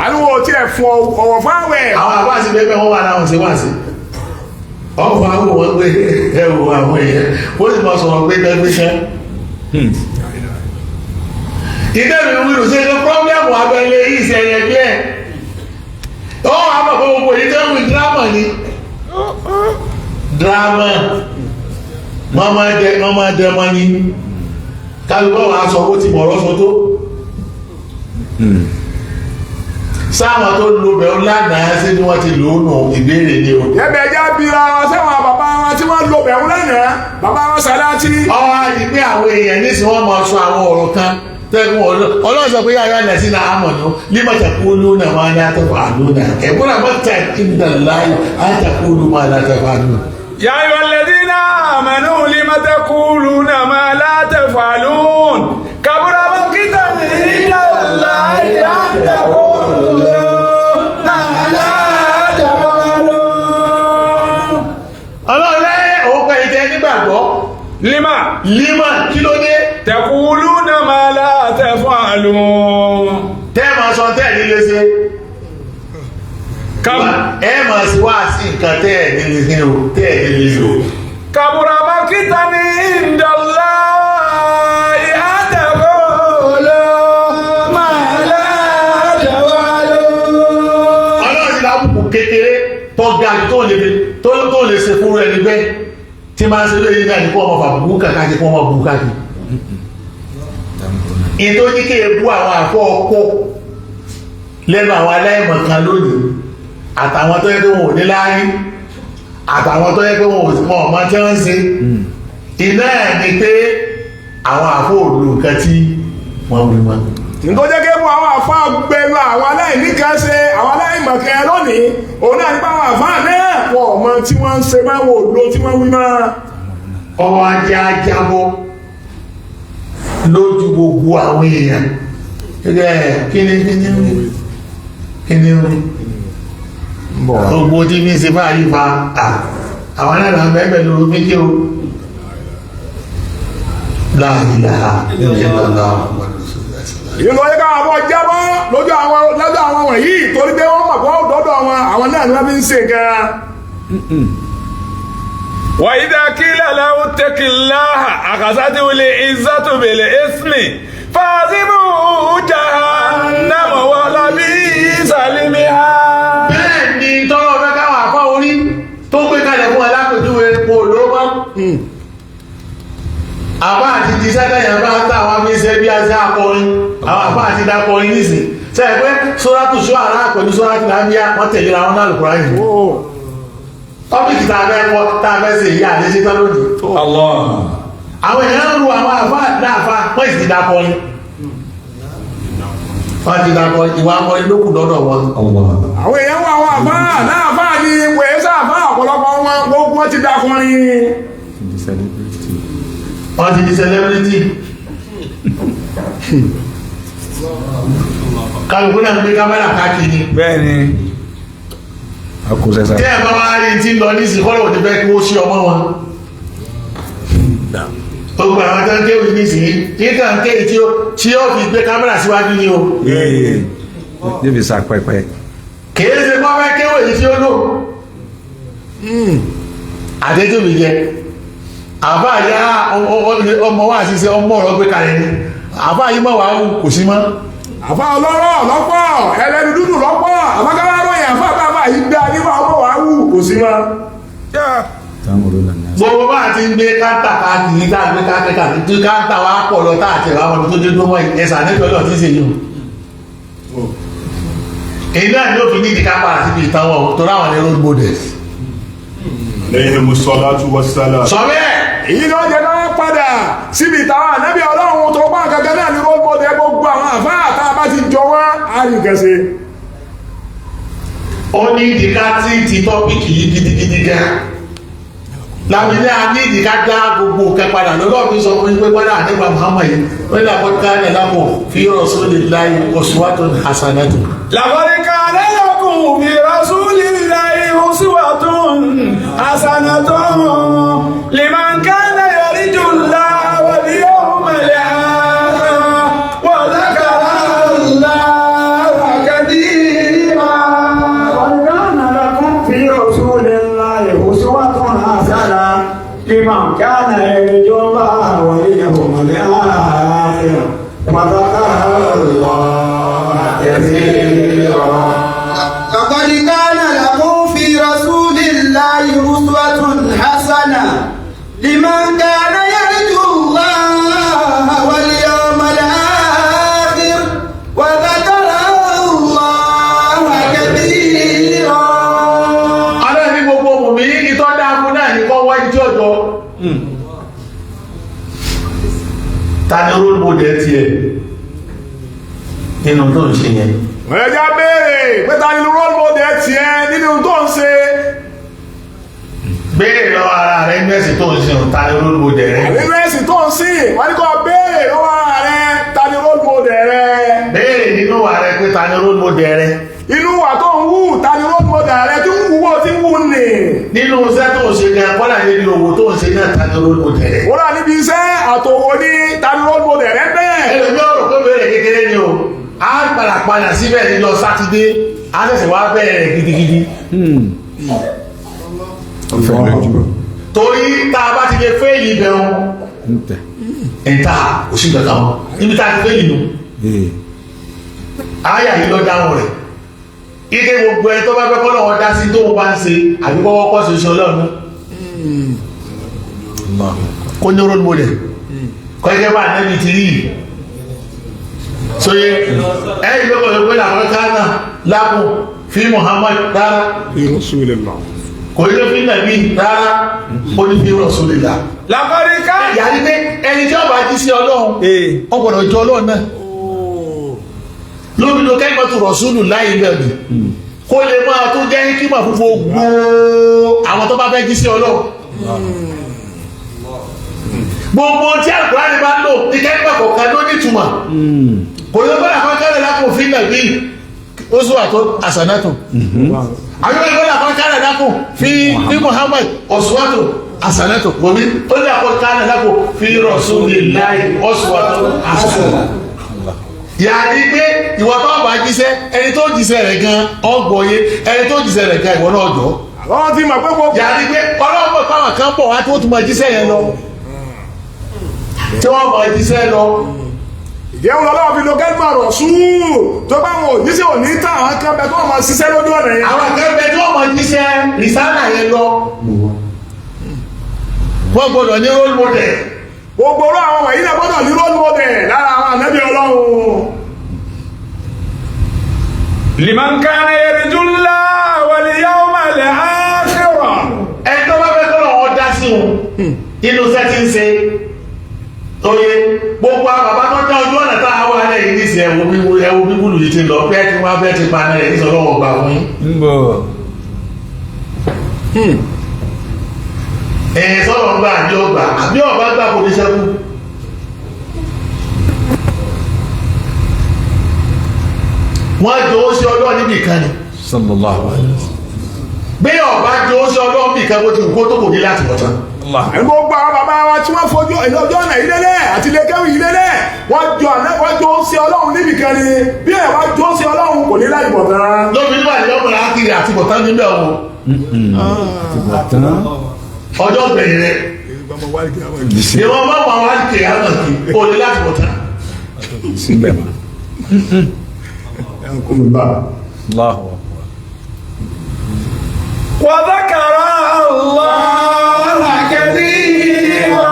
àlùwò tí ẹ̀ fún ọ̀wọ̀ fáwẹ̀. àwọn àbá sí bẹ́ẹ̀ wọ́n wà láwọn ṣe wá sí ọ̀fọ̀ àwọn wọn pé ẹ̀wò àwọn èèyàn ó sì máa sọ̀rọ̀ pé gbẹ́gbẹ́sẹ́. ìdẹ́rù ìwúrò ṣe ní pọ́blẹ́mù abẹ́lé ìṣẹ̀yẹ bíẹ̀ ó wà á bọ̀ pé gbogbo yìí tẹ́wù dírámà ni dírámà wọ́n máa dẹ mọ́ ní kálukọ́ wàá sọ ó ti mọ̀rọ̀ sọ tó sáwọn tó lo bẹ̀rù lánàá sí ni wọ́n ti lò ó nù ìbéèrè ni o. ẹbẹ̀ ẹja bira wọn sẹ́wọ̀n bàbá wọn tí wọ́n lo bẹ̀rù lánàá bàbá wọn Sàláàtì. ọwọ́ àti pé àwọn èèyàn nísìnyí wọ́n máa sọ àwọn ọ̀rọ̀ kan tẹ́kun ọlọ́run sọ pé yàrá ilẹ̀ sí náà àmọ̀nà límọ̀tà kúlú náà máa ní àtọ̀fọ̀ àlùnà ẹ̀kún náà mọ̀tà ìdàláyò àtàkùlù máa látàfọ̀ àlùnà. يا أيها الذين آمنوا لم تقولون ما لا تفعلون كبر مقتا عند الله أن تقولوا ما لا تفعلون. ọlọ́run òun kọ́ ìjẹ́ nígbàgbọ́. lima kí ló dé. تقولون ما لا تفعلون. tẹ́ ẹ máa sọ tẹ́ ẹ nílé ṣe. ẹ máa ṣe wá sí nǹkan tẹ́ ẹ nílé ṣe o tẹ́ ẹ nílé ṣe o. كبر مقتا عند الله أن تقولوا ما لا تفعلون. ọlọ́run ti lábùkù kékeré tó ga tó lè ṣe fún ẹni bẹ́ẹ̀ tí máa ń ṣe lóye ní àdìpọ̀ ọmọ fàbùkù kàkà àti fún ọmọ bùkù kàkì. ìtò ní kí ebu àwọn àfọ́ ọkọ̀ lẹ́nu àwọn aláìmọ̀ kan lónìí àtàwọn tó yẹ pé wọn ò ní láárí àtàwọn tó yẹ pé wọn ò mọ tí wọ́n ń ṣe iná ẹ̀ ni pé àwọn àfọ́ òòlù nǹkan tí wọ́n wí wọn. nítorí jẹ́ kí àwọn àfa gbẹnu àwọn aláìní kan ṣe àwọn aláìmọ̀kẹ́ lónìí òun náà nípa àwọn àfa náà wọ́n ọmọ tí wọ́n ń ṣe máa wò ló tí wọ́n wí máa. ọwọ́ ajá ajábọ́ lójú gbogbo àwọn èèyàn kíni gbogbo tí mi ṣe bá yí fa àwọn náà mẹ́bẹ̀ lórí méjì o láàrín ìlú ọyẹ́ káwọn àbọ̀ jábọ́ lójú àwọn wọ̀nyí torí pé wọ́n mọ̀ pé wọ́n dọ́dọ̀ àwọn náà ni wọ́n fi ń ṣe gan. وإذا قيل له اتق الله أخذته العزة بالإثم فحسبه جهنم ولبئس المهاد. bẹ́ẹ̀ ni tọ́lọ́ fẹ́ káwọn àfọ́ orí tó gbé kalẹ̀ fún alákòjúwe kò ló mọ́. àbá àti ti sẹ́tẹ̀yàn bá ń tàwọn fi ṣe bí a ṣe akọrin àwọn àbá àti dákọrin nísìn sẹ́yìn pé sóràtù Ṣu'ara pẹ̀lú sóràtù Anbiya wọ́n tẹ̀lé ra wọn náà Al-Qur'an yìí. tọ́pìkì tá a fẹ́ kọ́ tá a fẹ́ ṣe ìyá àdéṣe tán lónìí. àwọn èèyàn ń ru àwọn àbá àdáàfà wọ́n sì ti dákọrin. wọ́n ti dákọrin ìwà akọrin ló kù lọ́dọ̀ wọn. àwọn èèyàn wọ àwọn àbá náà àbá ni wèé sáfà ọ̀pọ̀lọpọ̀ wọn gbogbo wọn ti dákọrin. wọ́n ti di celebrity kálukú náà gbé kámẹ́rà káàkiri. bẹ́ẹ̀ni a kò sẹ́sà. tí ẹ̀ bá wá rí tí ń lọ ní ìsìn kọ́lọ̀ òní fẹ́ kí wọ́n ṣí ọmọ wọn. gbogbo àwọn tó ń kéwì ní ìsìn kí kàn kéwì tí ó fi gbé kámẹ́rà síwájú ni o. yóò fi sa pẹpẹ. kìí ṣe kọ́ fẹ́ kéwì èyí tí ó lò. àdéjọ́ mi jẹ àbá àyà ọmọ wa àti ṣe ọmọ ọ̀rọ̀ gbé kalẹ̀ ni àbá yìí mọ̀ wá wù kò sí mọ́. àfa ọlọ́rọ̀ lọ́pọ̀ ẹlẹ́nu dúdú lọ́pọ̀ àbákálá ròyìn àfa àbá yìí gbé anífà ọmọ wa wù kò sí mọ́. gbogbo bá ti ń gbé káńtà káàkiri tá a gbé káńtà tí káńtà wa pọ̀ lọ tá a ti ra ọmọdé tó dé tó mọ́ ẹ̀sà nípa ọlọ́ tí ń ṣe yìí o. èyí náà ni ó fi ní ìdíkà padà síbi ìtàn wọn tó ráwọn ní road models. lẹ́yìn musalatu wasala. sọ bẹ́ẹ̀. èyí ló jẹ́ ká padà síbi ìtawà ànábì ọlọ́run tó bá gangan náà ní role model gbogbo àwọn àfa àtà bá ti jọ wọ́n á rí gẹ̀ẹ́sẹ̀. ó ní ìdíkà tí ti tọ́pìkì yìí gidigidi gan. lábílẹ̀ a ní ìdíkà dá gbogbo òkè padà lọ́dọ̀ mi sọ fún pé padà nípa Muhammad yìí wọ́n ní àkọ́kọ́ ká lẹ̀ lápò fi rasulillahi uswatun hasanatun. laqad kana lakum fi rasulillahi uswatun hasanatun liman kana yarju Allaha wal yawmal akhir wa dhakara Allaha katira. لقد كان لكم في رسول الله أسوة حسنة لمن كان يرجو الله واليوم الآخر وذكر الله كثيرا. لقد كان لكم في رسول الله أسوة حسنة لمن كان يرجو الله واليوم الآخر وذكر الله كثيرا. alẹ́ ní gbogbo mùmí ìtọ́ dáàbò náà ní kọ́ wáyé tí ọjọ́. ta ni role model tiẹ̀ nínú tó ń ṣe yẹn. ẹja béèrè pé ta ni role model tiẹ̀ nínú tó ń ṣe. béèrè lọ́wọ́ ara rẹ̀ nínú ẹ̀sìn tó ń ṣe ta ni role model rẹ̀. nínú ẹ̀sìn tó ń sìn wọ́n ní kó béèrè lọ́wọ́ ara rẹ̀ ta ni role model rẹ̀. béèrè nínú wa rẹ̀ pé ta ni role model rẹ̀. inú wa tó ń wù ta ni role model rẹ̀ tí ń wù wọ́ tí ń wù nì. nínú iṣẹ́ tó ń ṣe gan kọ́lá níbi owó tó ń ṣe náà ta ni role model rẹ̀. wọ́n rà níbi iṣẹ́ àtòwò ní ta ni role model rẹ̀ bẹ́ẹ̀. ẹlòmí ọ̀rọ̀ pé béèrè kékeré ni o á padà síbẹ̀ níjọ sátidé á ṣẹ̀ṣẹ̀ wá bẹ̀rẹ̀ rẹ̀ gidigidi. torí tá a bá ti lè fẹ́ yìí bẹ̀rù ẹ̀ta òṣì kankan wọn níbi tá a ti fẹ́ yìí nù. àyà yìí lọ dáhùn rẹ̀ ike gbogbo ẹ tó bá fẹ́ kọ́ lọ́wọ́ dá sí tó wọ́n bá ń ṣe àbí kọ́kọ́ kọ́ ṣe ọlọ́run kó ní role model kọ́ ẹgbẹ́ bá nẹ́bi ti rí sóye ẹ̀yìn ló kọ̀ pé làwọn kánà lápò fi Muhammad rárá kò ní fi nàbí rárá ó ní fi Rasulillah. laqad kana. yàrá pé ẹni tí ó bá jí sí ọlọ́run ó gbọ́dọ̀ jọ ọlọ́run náà lóbi ló kẹ́kọ̀ọ́ tó rọ̀súlù láyé bẹ̀rù kó lè máa tó jẹ́ kí máa fún gbogbo àwọn tó bá fẹ́ jí sí ọlọ́run gbogbo tí Al-Qur'ani bá lò ní kẹ́kọ̀ọ́ kọ̀ọ̀kan ló ní ìtumọ̀ kò lè gbọ́dọ̀ kan kẹ́rẹ̀ lápò fi nàbí ó sọ àtọ́ àsànátò àwọn ìgbọ́dọ̀ kan kẹ́rẹ̀ lápò fi Muhammad ọ̀sùwàtò àsànátò gbòmí ó lè àkọ́ kẹ́rẹ̀ lápò fi Rasulillahi ọ̀sùwàtò àsànátò yàrí pé ìwọ tó bá jíṣẹ́ ẹni tó jíṣẹ́ rẹ̀ gan ọgbọ̀ye ẹni tó jíṣẹ́ rẹ̀ gan ìwọ náà jọ. àwọn ti mọ̀ pé gbogbo. yàrí pé ọlọ́pàá káwọn kan bọ̀ wá tí wọ́n tún máa jíṣẹ́ yẹn lọ tí wọ́n máa jíṣẹ́ lọ. ìjẹun lọ́wọ́ fi lo kẹ́gbà rọ̀ sùúrù tó bá wọn òjíṣẹ́ òní tán àwọn kan bẹ tó wọn máa ṣiṣẹ́ lójú ọ̀nà yẹn. àwọn kan bẹ tí wọ́n máa jíṣẹ́ rìsálà yẹn lọ. wọ́n gbọ́dọ̀ ní role model. gbogbo orú àwọn wọ̀nyí náà gbọ́dọ̀ ní role model lára àwọn ànábì ọlọ́run. liman kana yarju Allaha wal yawmal akhir. ẹni tó bá fẹ́ kọ́ lọ́wọ́ dá sí wọn inú sẹ́tí ń ṣe oye gbogbo àwọn bàbá tó dá ojú ọ̀nà tá a wà lẹ́yìn ní ìsìn ẹ̀wù bíbélù yìí ti lọ pé kí wọ́n bẹ́ẹ̀ ti pa náà ẹ̀ ní sọ́lọ́wọ́ gbà fún yín. sọ́lọ́ ń gbà àbí ọgbà àbí ọba gbà kò ní sẹ́kù wọ́n jọ ó sí ọlọ́ọ̀ níbi kan ni sallallahu alaihi wasallam. bí ọba jọ ó sí ọlọ́ọ̀ níbi kan bó ti kó tó kò ní láti wọ̀ tán. gbogbo àwọn bàbá wa tí wọ́n fojú ọjọ́ ọ̀nà yìí lélẹ̀ àti ilé kẹ́wì yìí lélẹ̀ wọ́n jọ ó sí ọlọ́run níbi kan ni bí ẹ̀ wá jọ ó sí ọlọ́run kò ní láti wọ̀ tán. lóbi nígbà tí ọmọ rẹ̀ á kiri àti bọ̀tán níbẹ̀ o ọjọ́ gbẹ̀yìn rẹ̀ ni wọ́n bá wà wá kiri àwọn kì kò ní láti wọ̀ tán. síbẹ̀ mọ́. Allahu akbar. Wa dhakara Allaha kathira.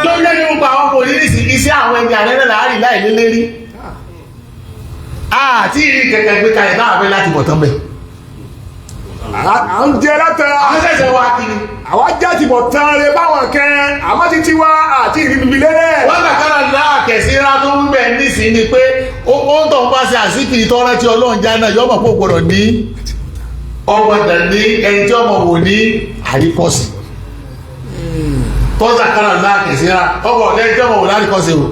lórí ẹni gbogbo àwọn kò ní ní iṣẹ́ àwọn ẹni àrẹ́rẹ́ láàrin láì lélẹ́rí àti ìrìn kẹ̀kẹ́ gbé kalẹ̀ náà fẹ́ láti bọ̀tán bẹ̀. à ń jẹ látara àwọn ṣẹ̀ṣẹ̀ wá kiri. àwa jáde bọ̀ tán rẹ báwọn kẹ́ àmọ́ títí wá àti ìrìnnìbí lélẹ̀. wọ́n kàkàrà náà kẹ̀síra tó ń bẹ̀ nísìnyí ni pé ó ń tọ̀ ń bá ṣe àsìkiri tọ́ra tí ọlọ́run já náà yọ́mọ̀ pò gbọ́dọ̀ ní ọgbọ̀dọ̀ ní ẹni tí ọmọ wò ní àríkọ́sì tọ́sà kàrà náà kẹ̀síra ọgbọ̀ ẹni tí ọmọ wò láríkọ́sì o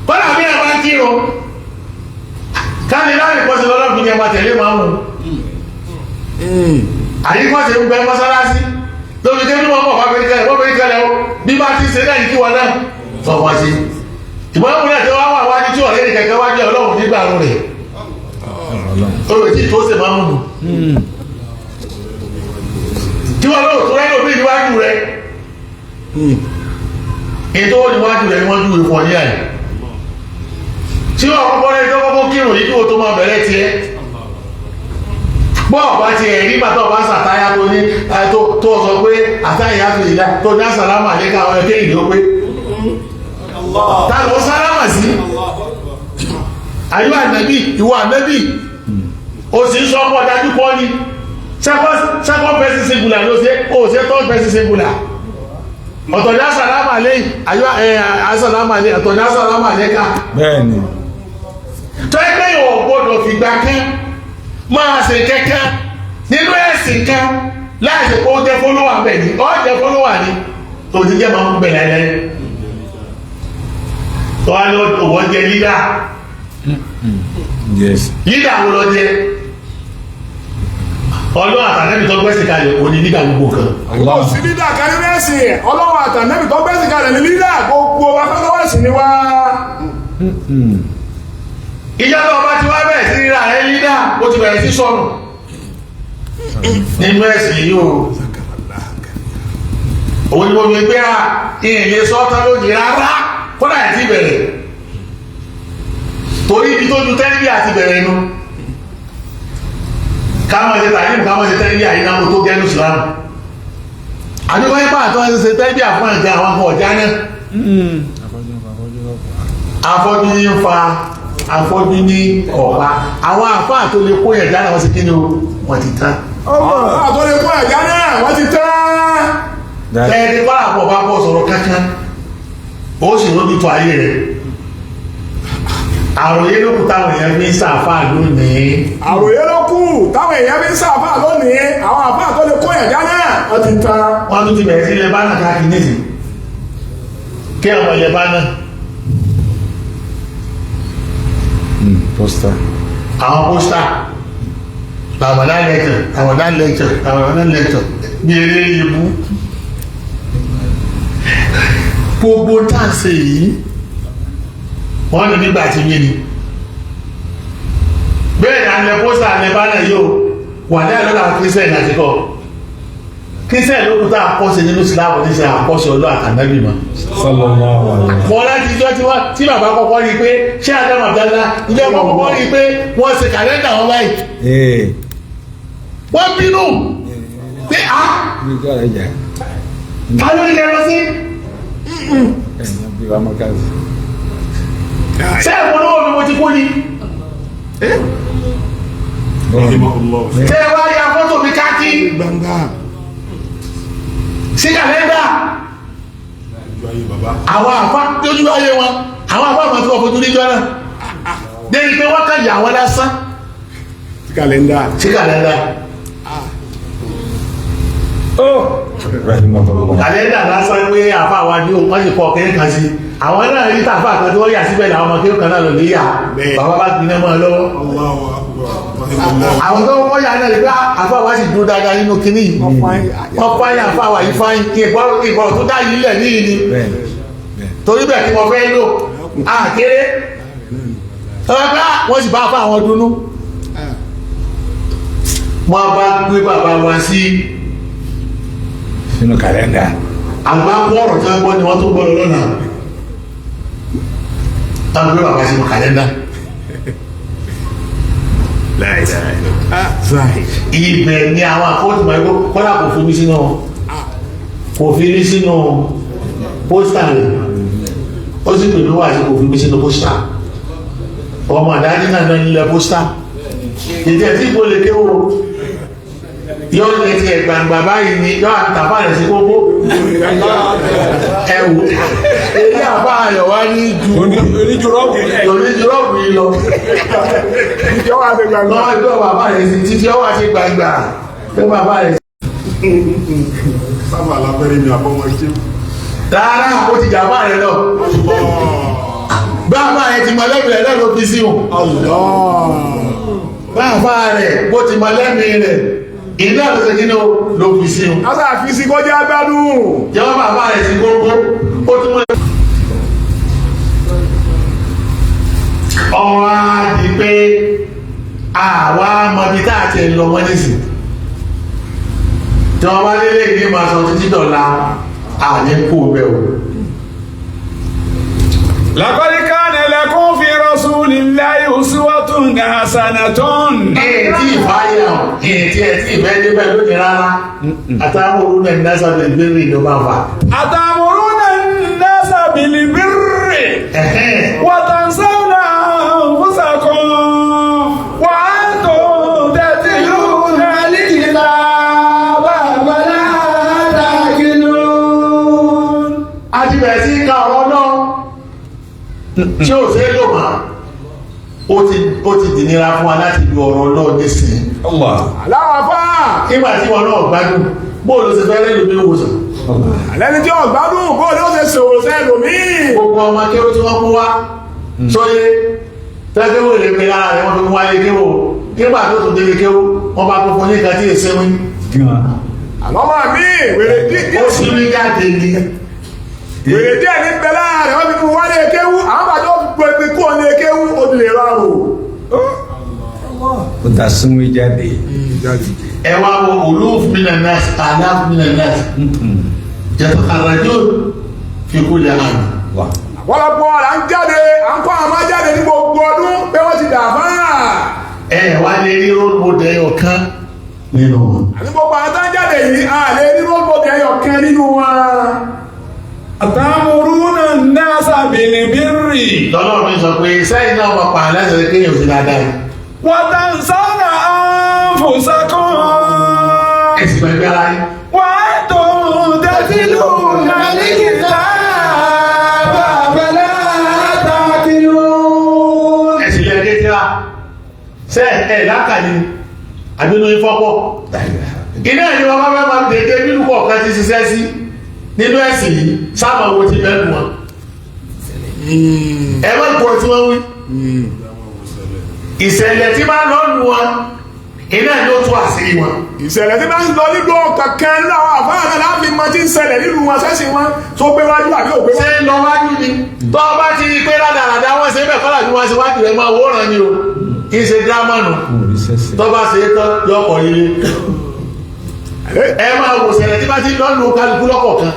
kọ́nà bí ẹ bá ń kírun káni láríkọ́sì lọ́lọ́gbìn yẹn bá tẹ̀lé máa mú àríkọ́sì ń bẹ mọ́sálásí lórí tẹ́lú wọn bọ̀ fábẹ́rí kẹlẹ̀ o bí bá ti ṣe náà ní kí wọn náà sọ wọ́n sí ìbọn ìwọ̀n náà tí wọ́n wà wájú tí ọ̀rẹ́ ní kẹ̀kẹ́ wájú ọlọ́run nígbà rẹ̀ olùwé tí tó ṣe máa ń mú tí wọ́n lọ́wọ́ tó rẹ́lò bí níwájú rẹ̀ ètò níwájú rẹ̀ ni wọ́n júwe fún ọ ní àyè tí wọ́n kọ́kọ́ rẹ̀ tó kọ́kọ́ kírun yìí kí o tó máa bẹ̀rẹ̀ tiẹ̀ bọ́ọ̀ bá ti ẹ̀rí bàtọ̀ bá sàtáyà tó ní tó sọ pé àtáyà tó ìlà tó ní àsàlámà àlékà àwọn ẹ̀kẹ́ ìlú pé tàbí sálámà sí àyíwá ànábì ìwọ ànábì ó sì ń sọ pọ̀ dájú pọ́ ní second person singular ló ṣe ó ṣe third person singular ọ̀tọ̀ ní àsàlámà àlékà àyíwá àsàlámà àlékà ọ̀tọ̀ ní àsàlámà àlékà bẹ́ẹ̀ni tó ẹgbẹ́ yóò gbọ́dọ̀ fìgbà kan máa ṣe kẹ́kẹ́ nínú ẹ̀sìn kan láìsí kó jẹ́ fọ́lọ́wà bẹ̀ ní ọ́ jẹ́ fọ́lọ́wà ní tó ti jẹ́ máa ń bẹ̀rẹ̀ lẹ́yìn tó wá ní ọwọ́ jẹ́ lídà lídà wo lọ jẹ́ ọlọ́wọ́ àtàlẹ́bì tó gbẹ́sì kalẹ̀ òní lídà gbogbo kan. kò sí lídà kárí mẹ́sì ọlọ́wọ́ àtàlẹ́bì tó gbẹ́sì kalẹ̀ ní lídà gbogbo afẹ́lọ́wọ́sì ni wá. ìjọba ọba ti wá bẹ̀rẹ̀ sí ríra rẹ̀ lídà ó ti bẹ̀rẹ̀ sí sọnù nínú ẹ̀sìn yìí o òun ni mo fi gbé à ìrìnlẹ̀ sọ́tọ́ lónìí rárá kódà ẹ̀ ti bẹ̀rẹ̀ torí ibi tó ju tẹ́lifí àti bẹ̀rẹ̀ inú káwọn ṣe tàbí káwọn ṣe tẹ́lifí àyíká mo tó gẹ́nu ìsìlámù àdúgbò yẹn pàtó ṣe tẹ́lifí àfún ẹ̀jẹ̀ àwọn ọkọ̀ ọ̀já náà afọ́jú ní ń fa afọ́jú ní ọ̀pá àwọn àfáà tó lè kó ẹ̀já náà wọ́n ti kí ni wọ́n ti tán. àfáà tó lè kó ẹ̀já náà wọ́n ti tán. tẹ́ẹ̀dì bá àpọ̀ bá bọ́ sọ̀rọ̀ kankan ó sì lóbi tó ayé rẹ̀ àròyé ló kù táwọn èèyàn fi ń sàfà lónìí. àròyé ló kù táwọn èèyàn fi ń sàfà lónìí àwọn àfáà tó lè kó ẹ̀já náà wọ́n ti tán. wọ́n tún ti bẹ̀rẹ̀ sí ilẹ̀ bánà káàkiri nísìn kí ọmọ ilẹ̀ bánà. pósítà. àwọn pósítà Ramadan lecture bí eré ibú gbogbo táàsì yìí wọ́n ní nígbà tí yé ni bẹ́ẹ̀ ni alẹ́ pósítà alẹ́ bánà yóò wà ní àlọ́lá kírísẹ́nì àti kọ́ kírísẹ́nì ló kú tá àkọ́sẹ̀ nínú síláàbù ní sẹ́ àkọ́sẹ̀ ọlọ́ àtànábì mọ́ wọ́n láti ìjọ tí bàbá kọ́kọ́ rí pé ṣé àdámà dáadáa ilé ọkọ̀ kọ́kọ́ rí pé wọ́n ṣe kàlẹ́ndà wọn báyìí wọ́n bínú pé a kálọ́ ní kẹrọ sí ṣé ẹ̀kọ́ lọ́wọ́ mi mo ti kú ni ṣé ẹ wá ya fọ́tò mi káàkì sí kàlẹ́ndà àwọn àfá lójú ayé wọn àwọn àfá àmọ́ tí wọ́n fojú níjọ́ náà déyìí pé wọ́n kàn yà wọ́n lásán sí kàlẹ́ndà kàlẹ́ndà lásán pé àfá wa ní wọ́n sì kọ́ kẹ́kẹ́ kan sí àwọn náà rí tàfà kan tí wọ́n yà síbẹ̀ làwọn ọmọ kí ó kan náà lọ lè yà bàbá bá gbiná mọ́ ọ lọ́wọ́ àwọn tó wọ́n yà náà lè gbá àfáwà sì dúró dáadáa nínú kinní yìí wọ́n fáyà àfáwà yìí fáyín kí ìbọ̀rọ̀ tó dá yìí lẹ̀ níyì ni torí bẹ́ẹ̀ tí mo fẹ́ lò àkéré wọ́n sì bá fún àwọn dúnú wọ́n bá gbé bàbá wa sí sínú kàlẹ́ndà àgbà kú ọ̀rọ̀ tí wọ́n gbọ́ ni wọ́n tó gbọ́ lọ́nà wọ́n gbé bàbá sínú kàlẹ́ndà ibẹ̀ ni àwọn àkọ́tù máa gbọ́ kọ́lá kò fi mí sínú pósítà rẹ̀ ó sì pèlú wà sí kò fi mí sínú pósítà ọmọ àdájí náà náà nílẹ̀ pósítà ìjẹ́ tí kò lè kéwò yóò lè ti ẹ̀gbàǹgbà báyìí ni yóò àtàbà rẹ̀ sí kókó ẹ̀wù èyí àbá ayọ̀ wá ní ju oníjúrọ́bù yìí lọ lọ́wọ́ ìjọ bàbá rẹ̀ sí títí ọwọ́ àti gbàǹgbà tó bàbá rẹ̀ sábà lábẹ́rẹ́ mi àbọ̀mọ̀ ṣé rárá ó ti jàmbá rẹ̀ lọ bàbá rẹ̀ ti mọ lẹ́mìí rẹ̀ ló fi sí wọn bàbá rẹ̀ bó ti mọ lẹ́mìí rẹ̀ ìdá àtẹ̀sẹ̀ kí ló fi sí wọn. a sáà fi sí kọjá gbádùn. jẹ́wọ́ bàbá rẹ̀ sí gbogbo ó tún mọ́ ọwọ́ á di pé àwa mọbi tá a ti lọ wọ́n nísìn tí wọ́n bá lélẹ̀ ní máa sọ títí dọ̀la àní kú bẹ́ẹ̀ o. laqad kana lakum fi rasulillahi uswatun hasanatun. tí ìfàyà tí ìfẹ́ débẹ̀ lónìí rárá àtàwọn an-nasa bil birri ló máa fà. atamuruna an-nasa bil birri wa tansawna anfusakum wa antum tatluna al-kitaba afala ta'qilun. a ti bẹ̀rẹ̀ sí ká ọ̀rọ̀ náà tí ó ṣe lò máa ó ti dìnira fún wa láti lu ọ̀rọ̀ náà nísìnyí. aláwàfà. nígbà tí wọn náà gbádùn bóòlù ṣe fẹ́ lẹ́nu bí wòsàn. lẹ́ni tí ó gbádùn bóòlù ó ṣe ṣòwò sẹ́lò míì. gbogbo ọmọ akéwò tí wọ́n kú wá sóyè tẹ́gbẹ́wò lè pe lára rẹ̀ wọ́n fi mú wáyé kéwò nígbà tó tún délé kéwò wọ́n bá kún fún ní ìka tí èsè wí. àmọ́ máa mí wèrè díẹ̀ ó sì rí jáde ní. wèrè díẹ̀ ní bẹ́lá rẹ̀ wọ́n fi mú wáyé kéwò àwọn bàjọ́ gbogbo kú ọ ní kéwò ó lè rárò. ó ta súnmọ́ jáde. ẹ wá wo uluf minan nas alaf minan nas yatakharrajun fi kulli am. ọ̀pọ̀lọpọ̀ là ń jáde à ń kọ́ àwọn jáde ní gbogbo ọdún pé wọ́n ti dà fáà. ẹ wá lè rí role model ọ̀kan nínú wọn. àti gbogbo àwọn tá ń jáde yìí a lè rí role model ọ̀kan nínú wọn. atamuruna an-nasa bil birri. lọ́nà mi sọ pé sẹ́yìn náà wọ́n pa àlẹ́ sọ̀rọ̀ kéèyàn sí dáadáa. wa tansawna anfusakum. ẹ̀sìn pẹ̀lú ara yín. wa antum tatluna al-kitaba afala ta'qilun. ẹ̀sìn lẹ́yìn dé tíra sẹ́ ẹ̀ lákàní àbínú ìfọ́pọ̀. iná ni wọn bá fẹ́ máa dédé nínú kọ̀ọ̀kan ti ṣiṣẹ́ sí nínú ẹ̀sìn yìí sábà wo ti bẹ́ẹ̀ lù wọn. ẹ má gbọ́ tí wọ́n wí. ìṣẹ̀lẹ̀ tí máa lọ lù wọn iná ni ó tún àṣírí wọn. ìṣẹ̀lẹ̀ tí máa ń lọ nílùú kankan náà àfáà náà láti mọ tí ń ṣẹlẹ̀ nílùú wọn sẹ́sìn wọn tó gbé wájú àbí ògbé ṣé ń lọ wájú ni tó bá ti rí pé ládàradà wọn ṣe bẹ́ẹ̀ kọ́lá bí wọ́n ṣe wájú rẹ̀ máa wòran ni o kì í ṣe dírámà nù tó bá ṣe é tán yọ ọkọ̀ líle. ẹ máa wò ṣẹlẹ̀ tí bá ti lọ́nu kálukú lọ́kọ̀ọ̀kan.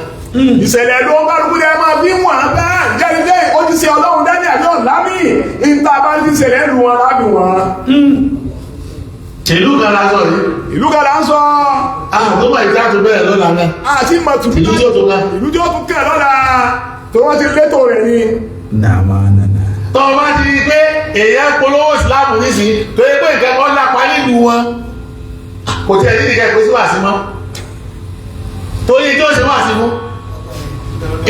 ìṣẹ̀lẹ̀ ló ń kálukú ní ẹ máa bí wọn bá jẹ́rìndé ó ti ṣe ọlọ́run dání àbí ọ̀lámì ìta bá ti ṣẹlẹ̀ lù wọn lábì wọn. ìlú kan la sọ yìí. ìlú kan là ń sọ. tó bá ìjà tó bẹ̀rẹ̀ lọ́la náà. àti mọ̀tò ìlú tí ó tó ká. ìlú tí ó tún kẹ̀ lọ́la tó wọ́n ti létò rẹ̀ ni. nàmà nànà. tó o bá ti rí i pé èèyàn polówó ìsìláàmù nísìnyí tó yẹ pé nǹkan kan lápá nílùú wọn kò tí ẹ ní nìkan ìpèsè wà sí mọ́ torí tí ó ṣe wà sí mú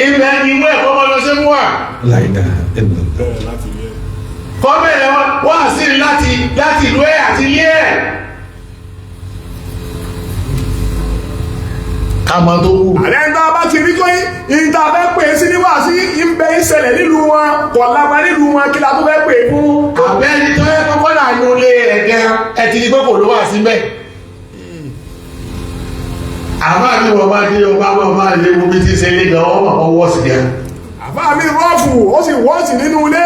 ibẹ̀ ni ìwé ẹ̀kọ́ máa lọ sí mú wà. láìda ẹnu. kọ́bẹ̀rẹ̀ wá sí láti ìlú ẹ̀ àti ilé ẹ̀. ká mọ tó kù. àlẹ́ ń tá a bá ti rí kó ìta fẹ́ pè é sí níwá sí ìbẹ́ ìṣẹ̀lẹ̀ nílùú wọn kọ̀ lápá nílùú wọn kí la tó fẹ́ pè é fún. àbẹ́ni tó yẹ kọ́kọ́ náà ní olè rẹ̀ gan ẹ ti di pé kò ló wà síbẹ̀. àbá mi wọ́n bá dé ọba ilé wo bí ti ṣe lé gan ọwọ́ wọ́ sí gan. àbá mi rọ́ọ̀fù ó sì wọ́ọ̀sì nínú ilé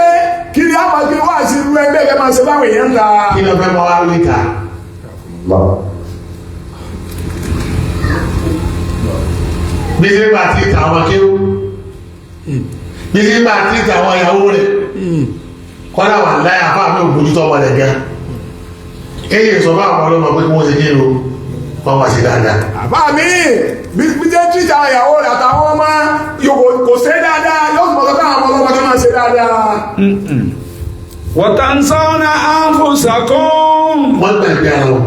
kí ni àpàgbé wá sí irú ẹgbẹ́ kẹ́ máa ṣe báwọn èèyàn ń ta. kí ló fẹ́ mọ wá wí ta. bí ṣe bá ti ta àwọn kéwú bí ṣe bá ti ta àwọn ìyàwó rẹ̀ kọ́lá wà láyà fún àmì òbójútó ọmọ rẹ̀ gan. èyí sọ fún àwọn ọlọ́mọ pé kí wọ́n ṣe kí ló wọ́n wá sí dáadáa. àbá mi bí jẹ́ tíjà ìyàwó rẹ̀ àtàwọn ọmọ kò ṣe dáadáa yóò sì mọ̀ sọ́kọ́ àwọn ọlọ́mọ tó máa ṣe dáadáa. وتنسون أنفسكم wọ́n gbàgbé àwọn.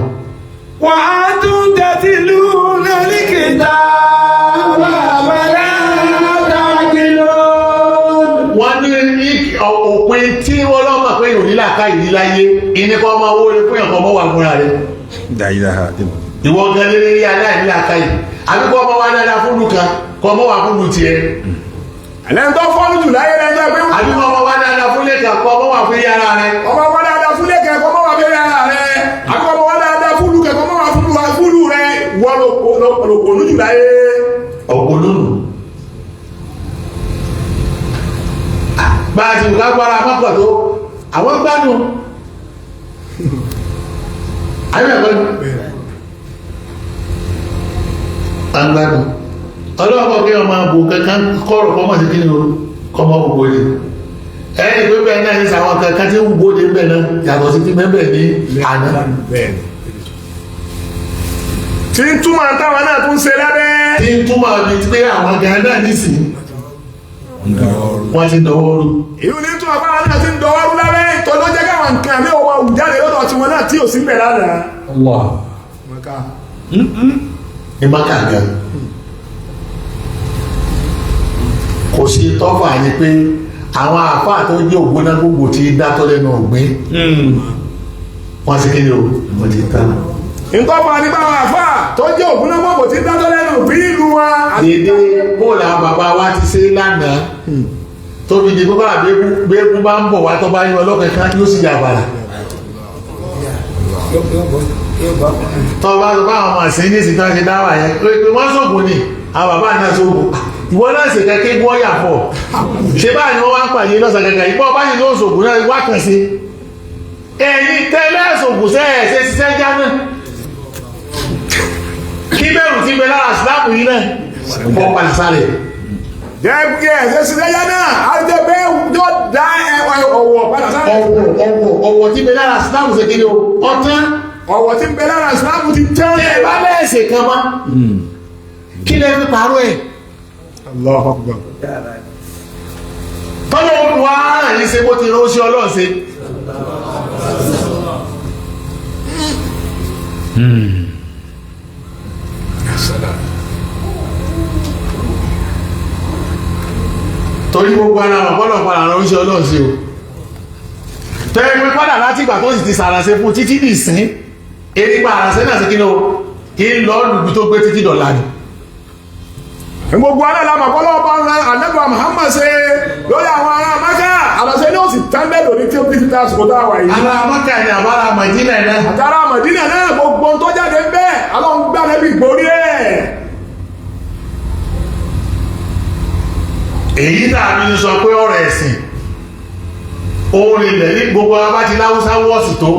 وأنتم تتلون الكتاب أفلا تعقلون. wọ́n ní òpin tí wọ́n lọ́mọ pé ìròyìn làkà yìí láyé ìní kọ́ ọmọ owó rẹ̀ fún ẹ̀kọ́ ọmọ wà fúnra rẹ̀. لا إله إلا الله. ìwọ gan lérí aláìní làkà yìí àbí kọ́ ọmọ wa dáadáa fún lùkà kọ́ ọmọ wà fún lùtìẹ. ẹlẹ́ni tó fọ́nù jù láyé lẹ́jọ́ pé àbí kọ́ ọmọ wa dáadáa fún lẹ́kà kọ́ ọmọ wà fún yàrá rẹ̀. ọmọ wa dáadáa fún lẹ́kẹ̀ẹ́ kọ́ mọ́ wà fẹ́ yàrá rẹ̀ àbí ọmọ wa dáadáa fún lùkẹ̀ kọ́ mọ́ wà fún lù rẹ̀ wọ́n lòpònú jù láyé. ọ̀pọ̀lọ́nù. bá a ti wùká gbára mọ́pọ̀ tó àwọn gbádùn. ayébẹ̀kọ́ ni. agbádùn. ọlọ́pọ̀ kí ọmọ àbò kankan kọ́rọ̀ kọ́mọ̀ sí kí ni o kọ́mọ̀ gbogbo ni. ẹni pé bẹ́ẹ̀ náà ní sàwọn kankan tí ń gbóde bẹ́ẹ̀ náà yàtọ̀ sí ti mẹ́bẹ̀ ní àná. tí ń túmọ̀ táwọn náà tún ṣe lábẹ́. tí ń túmọ̀ ní pé àwọn gan náà nísìnyí wọ́n ti dọwọ́ rú. ìlú ní túmọ̀ báwọn náà ti ń dọwọ́ rú lábẹ́ ìtọ́ ló jẹ́ káwọn nǹkan mi ò wá wù jáde lọ́dọ̀ tiwọn náà tí ò sí bẹ̀ lánàá. الله. ní maka gan kò sí tọ́fà ní pé àwọn àfáà tó jẹ́ ògbóná gbogbo ti dátọ́ lẹ́nu ògbín wọ́n ti kí ni o wọ́n ti tán. ìtọ́fà ní báwọn àfà tó jẹ́ ògúnná mọ́bò tí dátọ́ lẹ́nu bí ìlú wa. dédé bóòlù àwọn bàbá wa ti ṣe lánàá tó fi di gbogbo àbẹ́kún bá ń bọ̀ wá tó bá yín ọlọ́pẹ́ ká yóò sì yà bàrà. tọ́ bá tó bá àwọn ọmọ àṣẹ ní ìsìn tó ń ṣe dáwà yẹn pé wọ́n sóògùn ni àwọn bàbá náà sóògùn ìwọ náà sì kẹ́kẹ́ gbọ́ yà pọ̀ ṣé báyìí ni wọ́n wá ń pàdé lọ́sàn kẹ́kẹ́ ìbọn báyìí ló sóògùn náà wá kàn sí ẹ̀yìn tẹ́lẹ̀ sóògùn sẹ́ẹ̀ ṣe ṣiṣẹ́ jáná kí bẹ̀rù ti bẹ lára síláàmù yìí náà bọ́ pàṣẹ. jẹ́ ẹ̀ṣẹ́ sí lẹ́yà náà á jẹ́ pé yóò dá ọ̀wọ̀ padà sáré. ọ̀wọ̀ tí bẹ lára síláàmù ṣe kíni o ọ̀tán. ọ̀wọ̀ tí bẹ lára síláàmù ti tán. ẹ bá lẹ́ẹ̀sẹ̀ kan mọ́ kí lè fi pàrọ̀ ẹ̀. Allahu Akbar. tọ́lọ́ wa ràn yín ṣe bó ti rán ó ṣe ọlọ́ọ̀ṣe. torí gbogbo ara ọ̀pọ̀lọpọ̀ padà rán oúnjẹ ọlọ́run sí o tẹ́lẹ̀ pé padà láti ìgbà tó sì ti sàrànṣe fún títí nìsín erípa àrànṣẹ́ náà sí kí ni o kí ń lọ lùbí tó gbé títí dọ̀la ni. gbogbo aláàlá màkọ́lọ́ọ̀bá ńlá ànábì Muhammad ṣe lórí àwọn ará Mákà àrànṣẹ́ ní ó sì tẹ́lẹ̀ lórí tí ó ti ta àsìkò tá a wà yìí. ará Mákà ni àbára Mádínà náà. àtàrà Mádínà náà gbogbo tó jáde ń bẹ́ẹ̀ alọ́ ń gbá lẹ́bí ìgbórí ẹ̀. èyí tàbí sọ pé ọ̀rọ̀ ẹ̀sìn òun ilẹ̀ ní gbogbo abá ti láwúsá wọ́ọ̀sì tó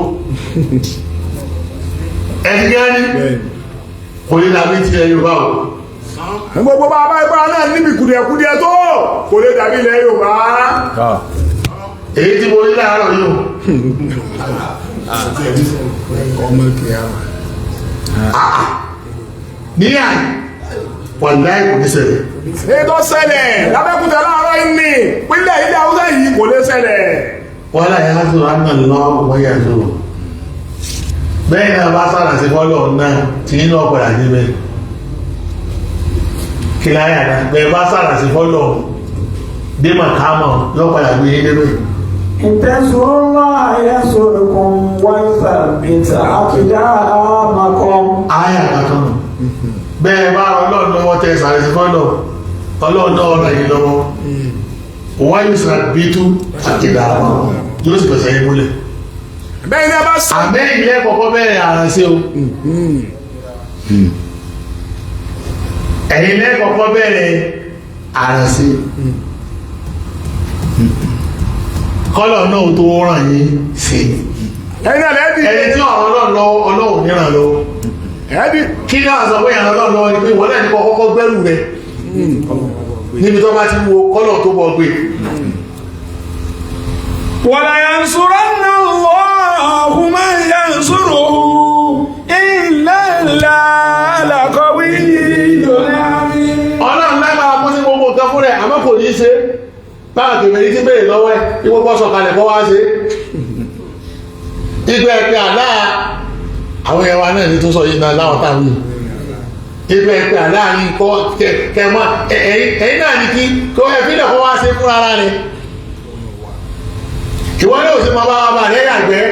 ẹni gẹ́ni kò ní dàbí ti ilẹ̀ Yorùbá o gbogbo bàbá ipá náà níbi kùdìẹ̀kùdìẹ̀ tó kò lè dàbí ilẹ̀ Yorùbá. èyí tí mo ní láàárọ̀ yìí o ní àyè wọ́n láì kò ní ṣẹlẹ̀. ètò ṣẹlẹ̀ lábẹ́kúta láàárọ̀ ìní pínlẹ̀ ilẹ̀ Haúsá yìí kò lè ṣẹlẹ̀. wọ́n láyé láti rán náà lọ́wọ́ wọ́n yà tó bẹ́ẹ̀ náà bá sára sí fọ́lọ̀ náà tí nínú ọ̀pọ̀lá níbẹ̀ kí láyà náà bẹ́ẹ̀ bá sára sí fọ́lọ̀ dé màkámọ̀ lọ́pọ̀lá gbé yé débẹ̀. ìtẹ̀sùnlọ́ àyẹ̀sọ̀rọ̀kùn wáyé tàbí àkìdá àmàkọ́. ayà kankan bẹ́ẹ̀ bá ọlọ́run lọ́wọ́ tẹ́ sàrẹ́sì fọ́lọ̀ ọlọ́run náà ọ̀nà yìí lọ́wọ́ wọ́n yóò sàrẹ́ bí tú àkìdá àwọn yóò sì pẹ̀sẹ̀ yìí múlẹ̀ bẹ́ẹ̀ ni a bá sọ. àmẹ́ ilé kọ̀kọ́ bẹ̀rẹ̀ àránṣẹ́ o ẹ̀yin lẹ́kọ̀ọ́kọ́ bẹ̀rẹ̀ àránṣẹ́ kọ́lọ̀ náà tó ràn yín sí ẹ̀yin náà lẹ́ẹ̀dì. ẹni tí ọlọ́run níran lọ́wọ́ ẹ̀ẹ́dì. kí náà sọ pé ìyàn ọlọ́run lọ́wọ́ ni pé wọ́n lẹ́ni kọ́kọ́ gbẹ́rù rẹ̀ níbi tó bá ti wo kọ́lọ̀ tó bọ̀ gbé wala yansuranna Allahu man yansuruhu illa al-qawiyyul aziz. ọlọ́run lágbára fún sí gbogbo nǹkan fún rẹ̀ àmọ́ kò ní í ṣe báwọn kèmèrè tí bèèrè lọ́wọ́ ẹ̀ tí wọ́n bọ́ sọ̀kalẹ̀ kọ́ wá ṣe ìgbẹ́ ẹ̀pẹ́ àlá àwọn ẹwà náà ní tó sọ yìí náà láwọn táwọn yìí ìgbẹ́ ẹ̀pẹ́ àlá ní kọ́ kẹmọ́ ẹ̀yìn náà ní kí kó ẹ̀fílẹ̀ kọ́ wá ṣe fún ara rẹ̀ ìwọ́n ní òsì máa bá rẹ̀ yàgbẹ́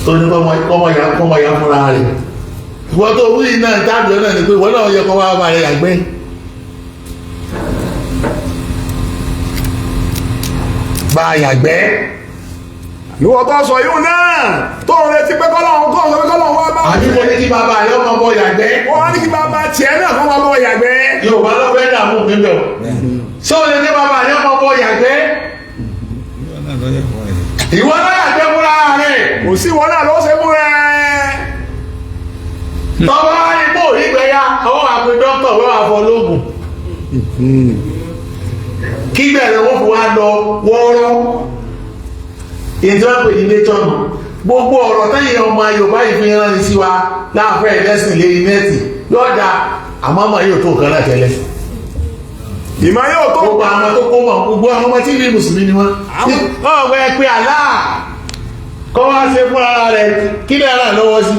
tó ní kọ́mọ ya fúnra rẹ̀ ìwọ́n tó wí náà tábìlì náà ní pé ìwọ́n náà yẹ kọ́ wá bá rẹ̀ yàgbẹ́ bá yàgbẹ́ ìwọ tó sọ yóò náà tó ń retí pé kọ́lọ́hún kọ́ ọ̀sọ́ pé kọ́lọ́hún wá bá. àdúgbò ní kí bàbá rẹ̀ ọmọ bọ yàgbẹ́ wọ́n wá ní kí bàbá tiẹ̀ náà kọ́ máa bọ̀ yàgbẹ́. Yorùbá ló fẹ́ dààmú níbẹ̀ o ṣé o lè ní bàbá rẹ̀ ọmọ bọ yàgbẹ́ ìwọ náà yàgbẹ́ fúnra rẹ̀ kò sí ìwọ náà ló ṣe fún rẹ. tọ́wọ́ ipò ìgbẹ́yà ọwọ́ àpè dókítà wọ́n àfọ lóògùn kí bẹ̀rẹ̀ wọ́n fi wá lọ wọ́ọ́rọ́ ìjọba ní nature gbogbo ọ̀rọ̀ tẹ́yìn ọmọ Yorùbá ìfihàn ní sí wa láàfẹ́ ẹ̀lẹ́sìn lè nẹ́ẹ̀tì lọ́dà àmọ́mọ́ yóò tó nǹkan náà tẹ́lẹ̀ ìmọ̀ yóò tó. gbogbo àwọn tó kó mọ̀ gbogbo àwọn ọmọ tí ìlú mùsùlùmí ni wọ́n ọ̀gbẹ́ ẹ pé àlá kọ́ wá ṣe fún ara rẹ̀ kí lè ràn lọ́wọ́ sí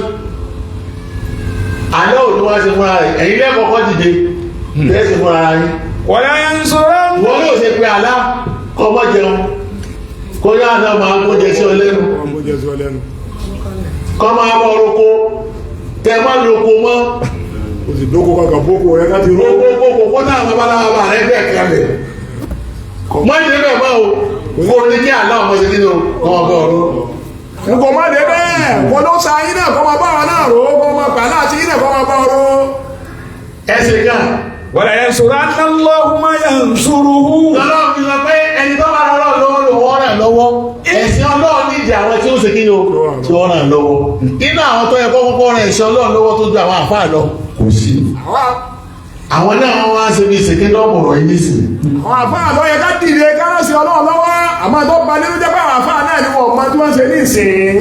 àlọ́ òní wá ṣe fún ara rẹ̀ ẹ̀yin lẹ́kọ̀ọ́kọ́ dìde bẹ́ẹ̀ ṣe fún ara yín wala yansuranna. wọ́n yóò ṣe pé àlá kọ́ mọ́ jẹun kó yá àná máa kó jẹ sí ọ lẹ́nu kọ́ máa bọ́ orúkọ tẹ má lóko mọ́ o sì dókò kankan bókò rẹ láti ró. gbogbo kó náà babaláwa rẹ bẹ́ẹ̀ kalẹ̀ mọ́ ìdí bẹ́ẹ̀ mọ́ o kó ní kí àlá ọmọ ṣe nínú ọmọ bọ́ ọ̀rọ̀ nǹkan má dé bẹ́ẹ̀ wọ́n ló sa yín náà kọ́ máa bá wọn náà ró kọ́ máa gbà láti yín náà kọ́ máa bá wọn ró. ẹsẹ̀ gan wala yansuranna Allahu man yansuruhu. lọ́lọ́run fi sọ pé ẹni tó bá lọ́wọ́ lọ́wọ́ rẹ̀ lọ́wọ́ ẹ̀sìn Ọlọ́run ní ìdí àwọn tí ó ṣe kí ni o tí ó ràn lọ́wọ́ inú àwọn tó yẹ kó kọ́kọ́ rẹ̀ ẹ̀sìn Ọlọ́run lọ́wọ́ tó ju àwọn àfáà lọ kò sí àwọn náà wọ́n wá ṣe bí ṣèké lọ́pọ̀rọ̀ yìí sí àwọn àfáà ló yẹ ká dìde kárọ̀sì Ọlọ́run lọ́wọ́ àmọ́ tó ba nínú jẹ́ pé àwọn àfáà náà ni wọ́n máa tí wọ́n ṣe ní ìsìn.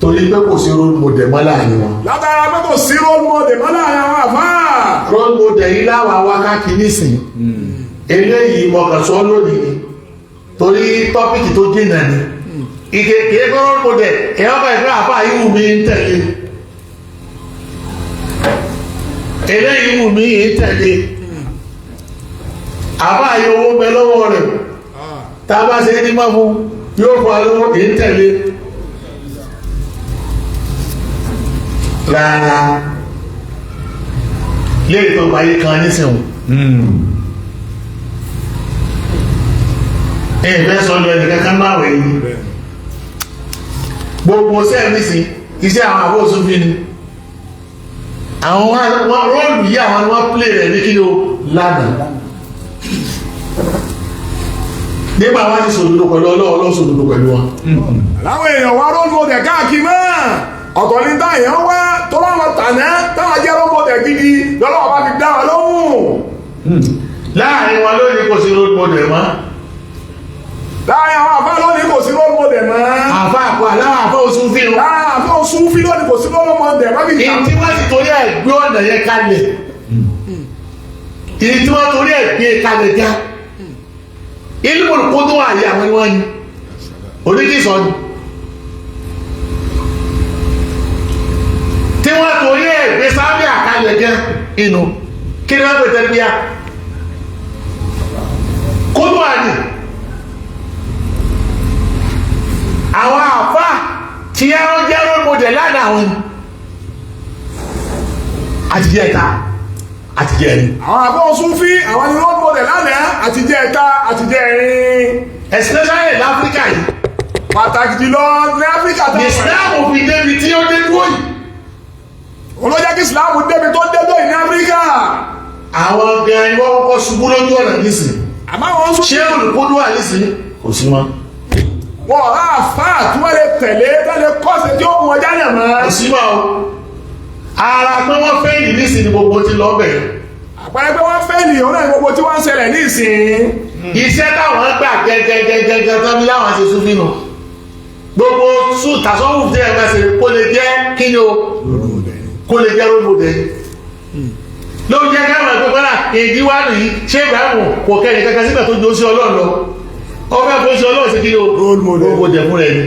torí pé kò sí role model mọ́ láàrin wọn látara pé kò sí role model mọ́ láàrin àwọn àfáà. role model yìí láwa wákàtí nísìn eléyìí mọ̀kànsọ́ lónìí ni torí tọ́pìkì tó dènà ni ìkéèké role model ẹ̀yọ́ bá ìfẹ́ àfáà yìí wù mí ń tẹ̀lé eléyìí wù mí ń tẹ̀lé àfáà yìí owó bẹ lọ́wọ́ rẹ̀ tá a bá ṣe ní mọ́ fún yóò fọ́ alówó ń tẹ̀lé rárá lè tó báyé kan nísìnyí ẹ̀fẹ́ sọ́lọ́ ẹnìkan kan máa wẹ̀ yìí gbogbo sẹ́ẹ̀mìsì iṣẹ́ àwọn àbóòsùn fi ni àwọn rọ́ọ̀lù yìí àwọn ni wọ́n plé rẹ̀ ní kílò lánàá nígbà wọ́n ti sòdòdó pẹ̀lú ọlọ́ọ̀lọ́ sòdòdó pẹ̀lú wọn láwọn èèyàn wá role model káàkiri náà ọ̀tọ̀ ní táyàn wá tó láwọn tàná táwọn jẹ́ role model gidi lọ́lọ́wọ́ bá fi dá wọn lóhùn. láàrin wọn lónìí kò sí role model mọ́ láàrin àwọn àfáà lónìí kò sí role model mọ́. àfa àpò aláwọ̀ àfọ oṣù fi hàn láàrin àfáà oṣù fi lónìí kò sí role model mọ́. ìdí tí wọ́n ti torí ẹ̀ gbé ọ̀nà yẹn kalẹ̀ ìdí tí wọ́n torí ẹ̀ gbé kalẹ̀ já ìlú kó tó wà yí àwọn wọn ni oníkìsọ ni tí wọ́n torí ẹ̀ gbé sábẹ́ àkàlẹ̀ já inú kí ni wọ́n pè tẹ́lẹ̀ bíyà kó tó wà ní àwọn àfá tí a ń jẹ́ role model lánàá àwọn àtijọ́ ẹ̀ta àtijọ́ ẹ̀rin. àwọn àbọ̀ Sufi àwọn ni role model lánàá àtijọ́ ẹ̀ta àtijọ́ ẹ̀rin. especially ní Áfíríkà yìí. pàtàkì jùlọ ní Áfíríkà tó ní Islam fi débi tí ó dé dúró yìí. olójẹ́ kí Islam débi tó dé dúró yìí ní Áfíríkà. àwọn gan ni wọ́n kọ́kọ́ ṣubú lójú ọ̀nà nísìn. àmọ́ àwọn Sufi ṣé olùkúdú wà nísìn kò sí wọn. wọ́n á fà tí wọ́n lè tẹ̀lé tẹ́lẹ̀ kọ́sẹ̀ tí ó mú ọjà yẹn mọ́. kò sí wọn o. ara pé wọ́n fẹ́ ìlú nísìn ni gbogbo ti lọ bẹ̀rẹ̀. àpẹẹrẹ pé wọ́n fẹ́ nìyẹn náà gbogbo tí wọ́n ń ṣẹlẹ̀ nísìn. iṣẹ́ táwọn gbà gẹ́gẹ́gẹ́gẹ́ tán bí láwọn ṣe Sufi nù. gbogbo tàṣọ́wù tí ẹ máa ṣe kó lè jẹ́ kí ni o kó lè jẹ́ rólódé. ló jẹ́ káwọn ẹgbẹ́ fẹ́ràn ìdíwájú yìí ṣé ìbámu kò kẹ́rin kankan síbẹ̀ tó jó sí Ọlọ́run lọ. ọba kò sí Ọlọ́run sí kí ni o rólódé fún rẹ̀ ni.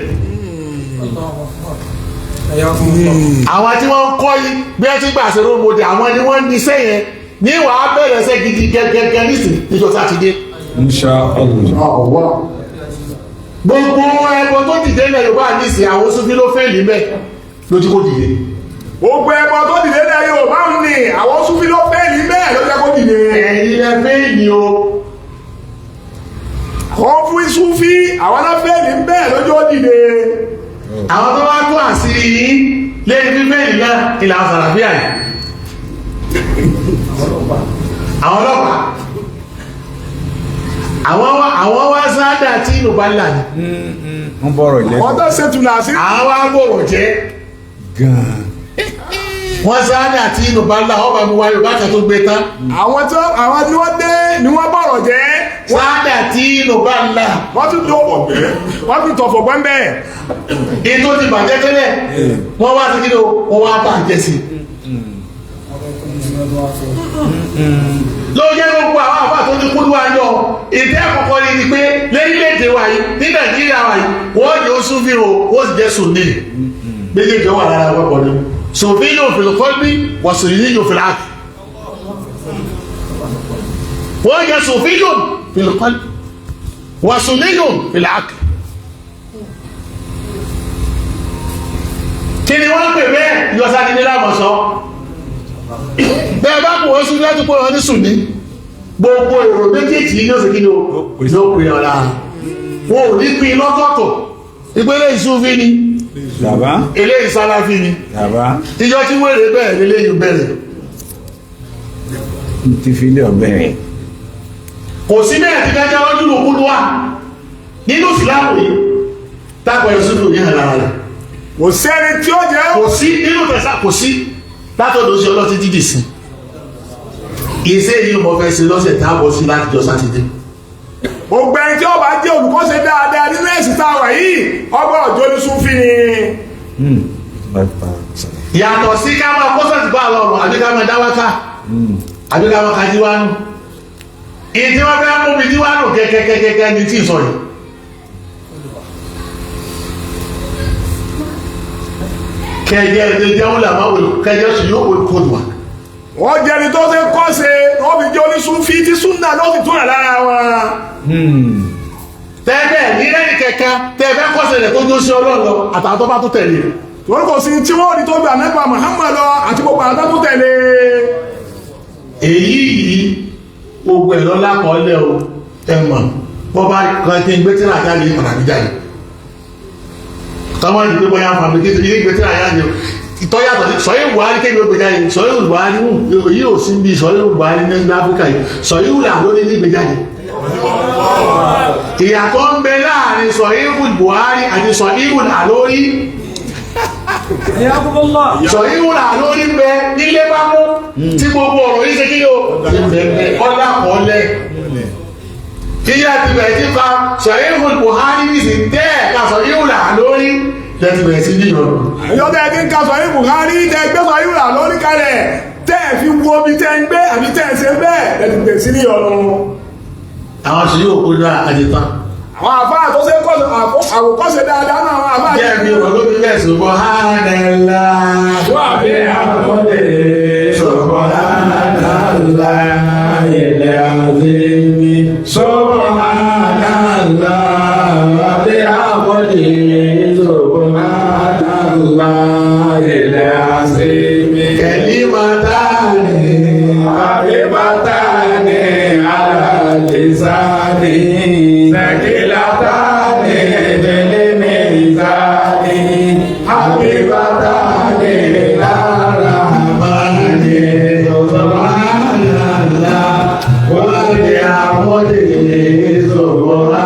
àwọn tí wọ́n ń kọ́ yìí bí wọ́n ti gbà ṣe rólódé àwọn ni wọ́n ní iṣẹ́ yẹn ní wàá bẹ̀rẹ̀ ṣe gidi gẹ́gẹ́ nísìn níjọ́ sátidé. Insha Allah. gbogbo ẹbọ tó dìde ilẹ̀ Yorùbá nísìn àwọn Sufi ló fẹ́ ìlú bẹ́ẹ̀ lójú kó dìde. gbogbo ẹbọ tó dìde ní Yorùbá ń ní àwọn Sufi ló fẹ́ ní bẹ́ẹ̀ ló jẹ́ kó dìde. ẹ̀yin ẹ fẹ́ ìní o. àwọn fún Sufi àwọn náà fẹ́ ní bẹ́ẹ̀ lójú ó dìde. àwọn tó wá tó àṣírí yìí lẹ́yìn fífẹ́ ìlú náà ìlànà sàràfíà yìí. àwọn ọlọ́pàá àwọn wá sáádà tí inú bá là ní. wọ́n bọ̀rọ̀ jẹ́ wọ́n tó ṣètò làásì. àwọn wá bọ̀rọ̀ jẹ́ gan-an. wọ́n sáádà tí inú bá là ọba mi wáyé bá kan tó gbé tán. àwọn tí wọ́n dé ni wọ́n bọ̀rọ̀ jẹ́. sáádà tí inú bá là. wọ́n tún tọ̀fọ̀ gbẹ́ńbẹ́. ètò ti bàjẹ́ tẹ́lẹ̀ wọ́n wá sí kí ló wọ́n wá bá jẹ́ sí. ló jẹ́ gbogbo àwọn àbá tó ti kúrú wa yọ ìdí àkọ́kọ́ ni pé lórílẹ̀‐èdè wa yìí ní Nàìjíríà wa yìí wọ́n jẹ́ Sufi o wọ́n sì jẹ́ Sunni méjèèjì wà lára àpapọ̀ ni Sufi yóò fi lọ́kọ́ bí wọ́n sì ní yóò fi láàkì wọ́n jẹ́ Sufi yóò fi lọ́kọ́ bí wọ́n sì ní yóò fi láàkì. kí ni wọ́n pè bẹ́ẹ̀ yọ̀sádìní lámọ̀sán bẹ́ẹ̀ bá kò wọ́n Sufi láti pé wọ́n ní Sunni gbogbo èrò méjèèjì ní òsè kí ni ó pè ọ̀la wọn ò ní pín lọ́tọ̀ọ̀tọ̀ ìpínlẹ̀ Sufi ni bàbá eléyìí Salafi ni bàbá ìjọ tí wèrè bẹ́ẹ̀ lélẹ́yìn bẹ̀rẹ̀ ti fi lé ọ̀bẹ̀rẹ̀. kò sí bẹ́ẹ̀ ti dájá wọ́n dúró kúrú wà nínú Ìsìlámù yìí tápẹ̀rẹ̀ Sufi ò ní hàn lára rẹ̀ kò sẹ́ni tí ó jẹ́. kò sí nínú tẹ̀sán kò sí látọ̀dọ̀ sí ọlọ́tí dídì sí iṣẹ́ yìí mo fẹ́ ṣe lọ́sẹ̀ táàbọ̀ sí láti jọ sátidé. gbogbo ẹni tí ó bá jẹ́ olùkọ́ṣe dáadáa nínú ẹ̀sìn táwa yìí ọgbọ́n ọjọ́ ní Sufi ni. yàtọ̀ sí ká máa kó sọ̀tì bá lọ́rùn àbí ká máa dáwáká àbí ká máa ka díwánù ìyí tí wọ́n fẹ́ mú mi díwánù kẹ́kẹ́kẹ́kẹ́ ní tí ì sọ yìí. kẹjẹ ẹjẹ wúlàmá kẹjẹ sùn yóò wọlé kóòdù wa. wọ́n jẹ́ ẹni tó ṣe kọ́ṣe wọ́n fi jẹ́ oníṣúfì tí súnà ló fi túnra lára wọn. tẹ́ẹ̀bẹ̀ ní lẹ́yìn kẹ̀kẹ́ tẹ́ẹ̀bẹ̀ kọ́ṣe rẹ̀ tó jó sí Ọlọ́run lọ àtàwọn tó bá tó tẹ̀lé. torí kò sí tí wọ́n rí tó gbà nípa Muhammad lọ àti gbogbo àwọn tó tẹ̀lé. èyí yìí gbogbo ẹ̀ lọ́lá kọ́ lẹ́ o ẹ̀ mọ̀ bọ́ bá kan kí n gbé tíra jáde pàtàkì jáde. tọ́wọ́n ìdílé bóyá fàmìlì kí n gbé tíra jáde ìtọ́yàtọ̀ sí sọ̀yìn Buhari kéde ògbéjáde sọ̀yìn Buhari yìí ò sí bí sọ̀yìn Buhari ní Áfíríkà yìí sọ̀yìn wùlà lórí ní ìgbéjáde. ìyàtọ̀ ń bẹ láàrin sọ̀yìn Buhari àti sọ̀yìn wùlà lórí. sọ̀yìn wùlà lórí ń bẹ nílé bá mú tí gbogbo ọ̀rọ̀ yìí ṣe kí yóò ọ̀dà kọ́lẹ̀. kíyà ti bẹ̀rẹ̀ sí fa sọ̀yìn Buhari ní sì tẹ́ ẹ̀ka sọ̀yìn wùlà lórí lẹ́tí bẹ̀rẹ̀ sí níyọ̀. àyọ̀dẹ̀ ẹ̀kí ń ka sọ̀yìn Buhari tẹ́ gbé sọ̀yìn wùlà lórí kalẹ̀ tẹ́ ẹ̀ fi wo omi tẹ́ ń gbé àbí tẹ́ ẹ̀ ṣe bẹ́ẹ̀ lẹ́tí bẹ̀rẹ̀ sí níyọ̀ lọ. àwọn sì yóò kó lọ àdìtàn. àwọn àfáà tó ṣe àwòkọ́ṣe dáadáa náà àwọn àfáà. jẹ́ mi wọ́n ló fi bẹ́ẹ̀ subhanallah. wà á bí àkọlé subhanallah ilẹ̀ àzẹ́mi subhanallah wà á bí àkọlé subhanallah ilẹ̀ àzẹ́mi. kalimatan محمد سبحان